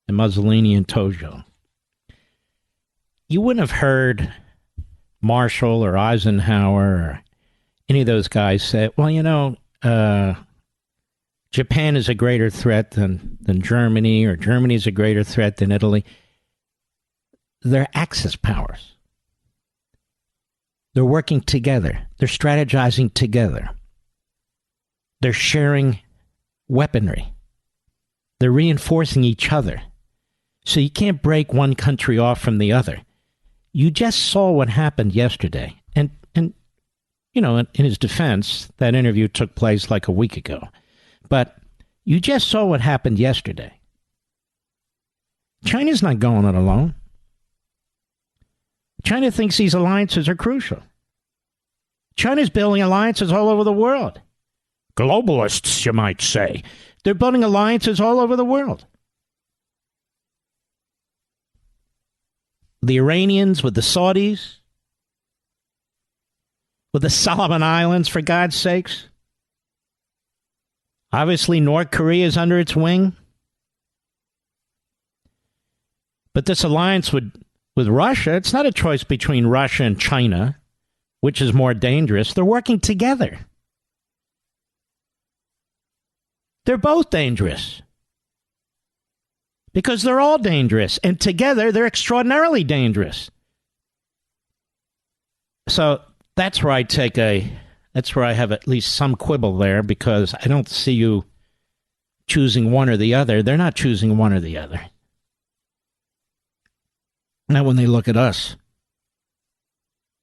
B: and Mussolini and Tojo, you wouldn't have heard Marshall or Eisenhower or any of those guys say, well, Japan is a greater threat than Germany, or Germany is a greater threat than Italy. They're Axis powers. They're working together. They're strategizing together. They're sharing weaponry. They're reinforcing each other. So you can't break one country off from the other. You just saw what happened yesterday. And in his defense, that interview took place like a week ago. But you just saw what happened yesterday. China's not going it alone. China thinks these alliances are crucial. China's building alliances all over the world. Globalists, you might say. They're building alliances all over the world. The Iranians with the Saudis, with the Solomon Islands, for God's sakes. Obviously, North Korea is under its wing. But this alliance with Russia, it's not a choice between Russia and China, which is more dangerous. They're working together. They're both dangerous. Because they're all dangerous. And together, they're extraordinarily dangerous. So that's where that's where I have at least some quibble there, because I don't see you choosing one or the other. They're not choosing one or the other. Now, when they look at us,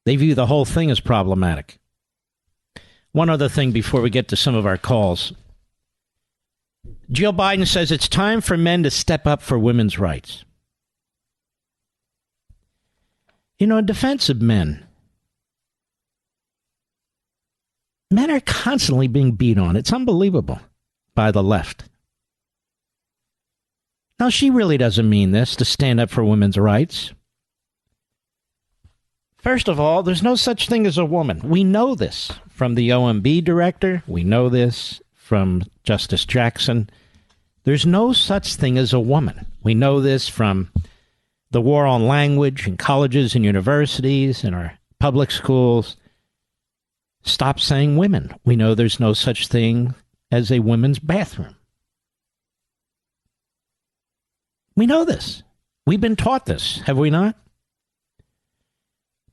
B: they view the whole thing as problematic. One other thing before we get to some of our calls. Jill Biden says it's time for men to step up for women's rights. In defense of men, Men are constantly being beat on. It's unbelievable by the left. Now, she really doesn't mean this to stand up for women's rights. First of all, there's no such thing as a woman. We know this from the OMB director. We know this from Justice Jackson. There's no such thing as a woman. We know this from the war on language in colleges and universities and our public schools. Stop saying women. We know there's no such thing as a women's bathroom. We know this. We've been taught this, have we not?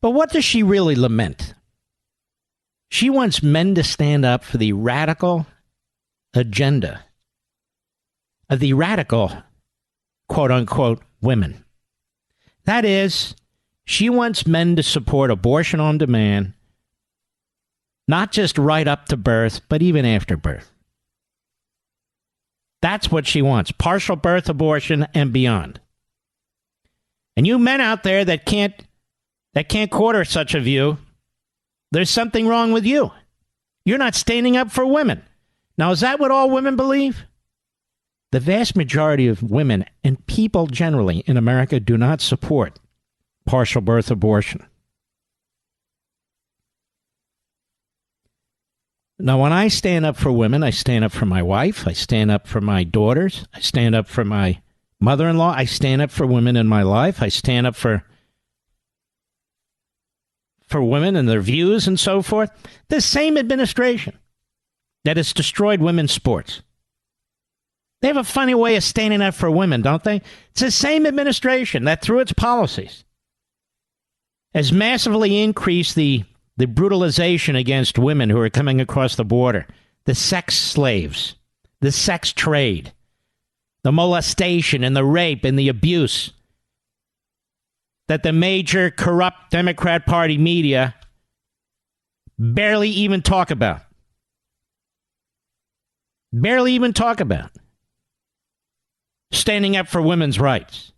B: But what does she really lament? She wants men to stand up for the radical agenda of the radical, quote-unquote, women. That is, she wants men to support abortion on demand, not just right up to birth, but even after birth. That's what she wants, partial birth abortion and beyond. And you men out there that can't quarter such a view, there's something wrong with you. You're not standing up for women. Now, is that what all women believe? The vast majority of women and people generally in America do not support partial birth abortion. Now, when I stand up for women, I stand up for my wife, I stand up for my daughters, I stand up for my mother-in-law, I stand up for women in my life, I stand up for women and their views and so forth. The same administration that has destroyed women's sports. They have a funny way of standing up for women, don't they? It's the same administration that, through its policies, has massively increased the brutalization against women who are coming across the border, the sex slaves, the sex trade, the molestation and the rape and the abuse that the major corrupt Democrat Party media barely even talk about. Barely even talk about. Standing up for women's rights.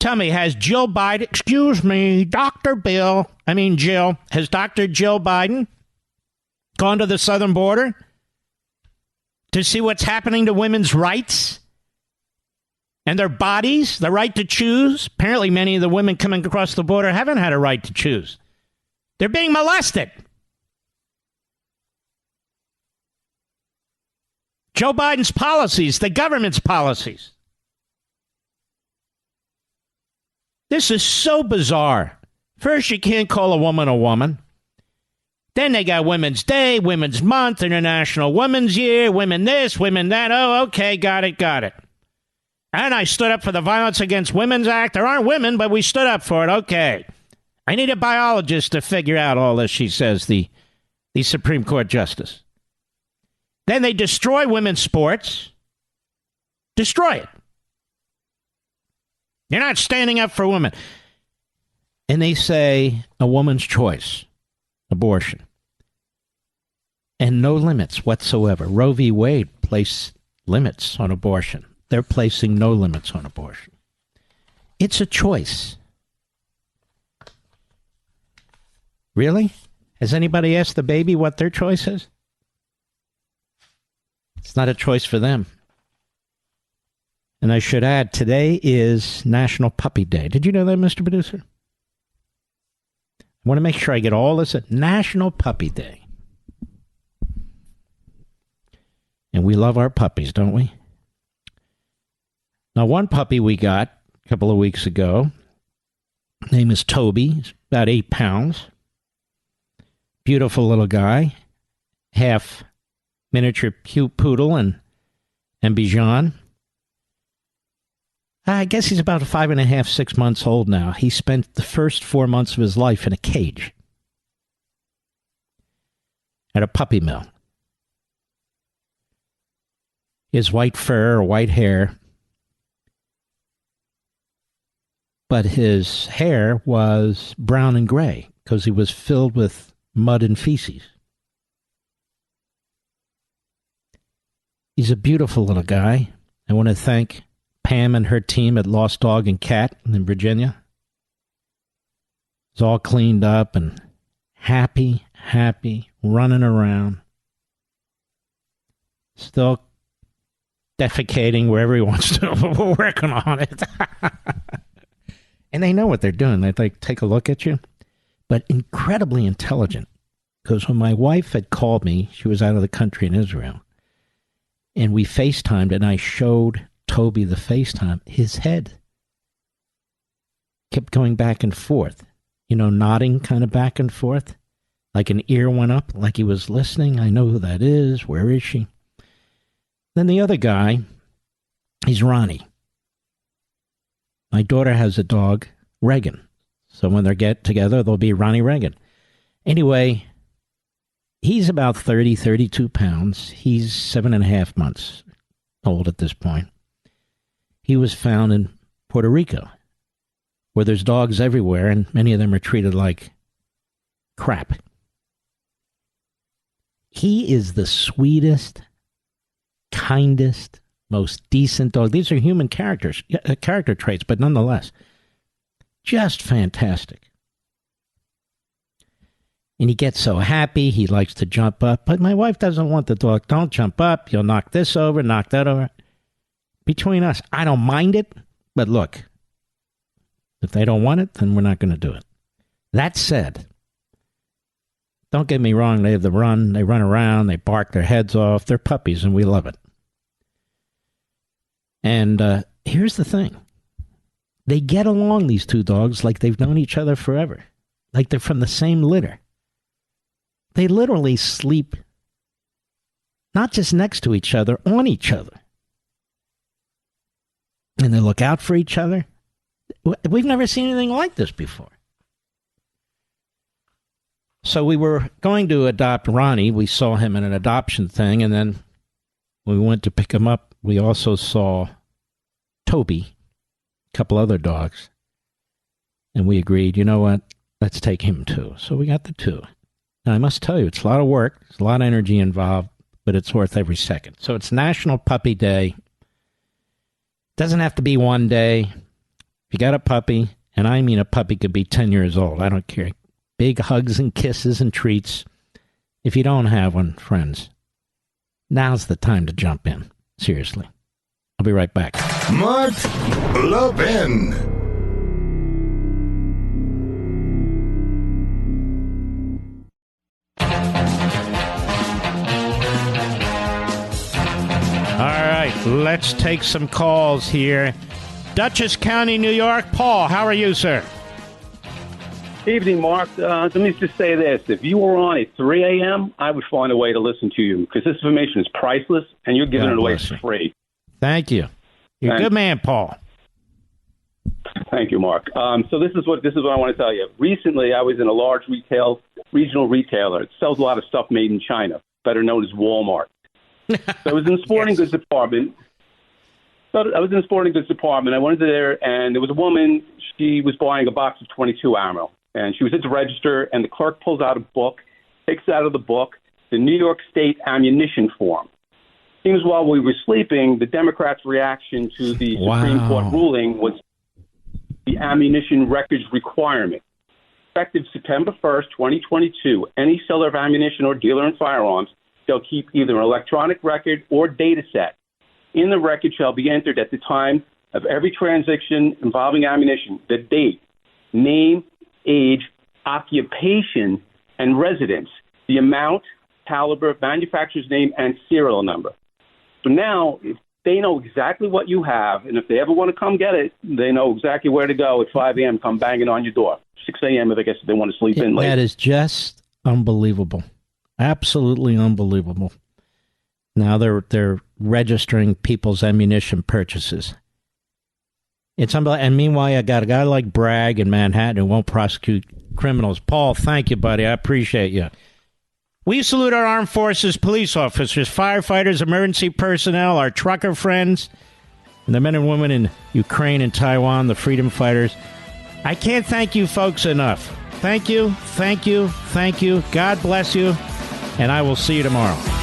B: Tell me, has Jill Biden, excuse me, Jill, has Dr. Jill Biden gone to the southern border to see what's happening to women's rights and their bodies, the right to choose? Apparently many of the women coming across the border haven't had a right to choose. They're being molested. Joe Biden's policies, the government's policies. This is so bizarre. First, you can't call a woman a woman. Then they got Women's Day, Women's Month, International Women's Year, women this, women that. Oh, okay, got it. And I stood up for the Violence Against Women's Act. There aren't women, but we stood up for it. Okay. I need a biologist to figure out all this, she says, the Supreme Court justice. Then they destroy women's sports. Destroy it. You're not standing up for women. And they say a woman's choice, abortion. And no limits whatsoever. Roe v. Wade placed limits on abortion. They're placing no limits on abortion. It's a choice. Really? Has anybody asked the baby what their choice is? It's not a choice for them. And I should add, today is National Puppy Day. Did you know that, Mr. Producer? I want to make sure I get all this. National Puppy Day. And we love our puppies, don't we? Now, one puppy we got a couple of weeks ago, name is Toby. He's about 8 pounds. Beautiful little guy. Half miniature poodle and Bichon. I guess he's about 5.5, 6 months old now. He spent the first 4 months of his life in a cage at a puppy mill. His white fur or white hair, but his hair was brown and gray because he was filled with mud and feces. He's a beautiful little guy. I want to thank Pam and her team at Lost Dog and Cat in Virginia. It's all cleaned up and happy, running around, still defecating wherever he wants to, but we're working on it. And they know what they're doing. They take a look at you, but incredibly intelligent. Because when my wife had called me, she was out of the country in Israel, and we FaceTimed, and I showed Toby the FaceTime. His head kept going back and forth, nodding kind of back and forth, like an ear went up, like he was listening. I know who that is. Where is she? Then the other guy, he's Ronnie. My daughter has a dog, Reagan. So when they get together, they'll be Ronnie Reagan. Anyway, he's about 32 pounds. He's 7.5 months old at this point. He was found in Puerto Rico, where there's dogs everywhere, and many of them are treated like crap. He is the sweetest, kindest, most decent dog. These are human character traits, but nonetheless, just fantastic. And he gets so happy, he likes to jump up. But my wife doesn't want the dog. Don't jump up. You'll knock this over, knock that over. Between us, I don't mind it. But look, if they don't want it, then we're not going to do it. That said, don't get me wrong. They have the run. They run around. They bark their heads off. They're puppies, and we love it. And here's the thing. They get along, these two dogs, like they've known each other forever. Like they're from the same litter. They literally sleep not just next to each other, on each other. And they look out for each other. We've never seen anything like this before. So we were going to adopt Ronnie. We saw him in an adoption thing, and then when we went to pick him up, we also saw Toby, a couple other dogs, and we agreed, you know what, let's take him too. So we got the two. Now, I must tell you, it's a lot of work, there's a lot of energy involved, but it's worth every second. So it's National Puppy Day. Doesn't have to be one day. If you got a puppy, and I mean a puppy could be 10 years old, I don't care. Big hugs and kisses and treats. If you don't have one, friends, now's the time to jump in. Seriously. I'll be right back.
A: Mark Levin.
B: All right, let's take some calls here. Dutchess County, New York. Paul, how are you, sir?
Q: Evening, Mark. Let me just say this. If you were on at 3 a.m., I would find a way to listen to you because this information is priceless and you're giving it away for free.
B: Thank you. You're a good man, Paul.
Q: Thank you, Mark. So this is what I want to tell you. Recently, I was in a large regional retailer. It sells a lot of stuff made in China, better known as Walmart. So I was in the sporting goods department. I went in there, and there was a woman. She was buying a box of 22 ammo, and she was at the register, and the clerk pulls out a book, takes out of the book the New York State ammunition form. Seems while we were sleeping, the Democrats' reaction to the Supreme Court ruling was the ammunition records requirement. Effective September 1st, 2022, any seller of ammunition or dealer in firearms shall keep either an electronic record or data set. In the record shall be entered at the time of every transaction involving ammunition, the date, name, age, occupation, and residence, the amount, caliber, manufacturer's name, and serial number. So now, if they know exactly what you have, and if they ever want to come get it, they know exactly where to go at 5 a.m., come banging on your door. 6 a.m. if they want to sleep in late.
B: That is just unbelievable. Absolutely unbelievable. Now they're registering people's ammunition purchases. It's unbelievable. And meanwhile, I got a guy like Bragg in Manhattan who won't prosecute criminals. Paul, thank you, buddy. I appreciate you. We salute our armed forces, police officers, firefighters, emergency personnel, our trucker friends, and the men and women in Ukraine and Taiwan, the freedom fighters. I can't thank you folks enough. Thank you, thank you, thank you. God bless you, and I will see you tomorrow.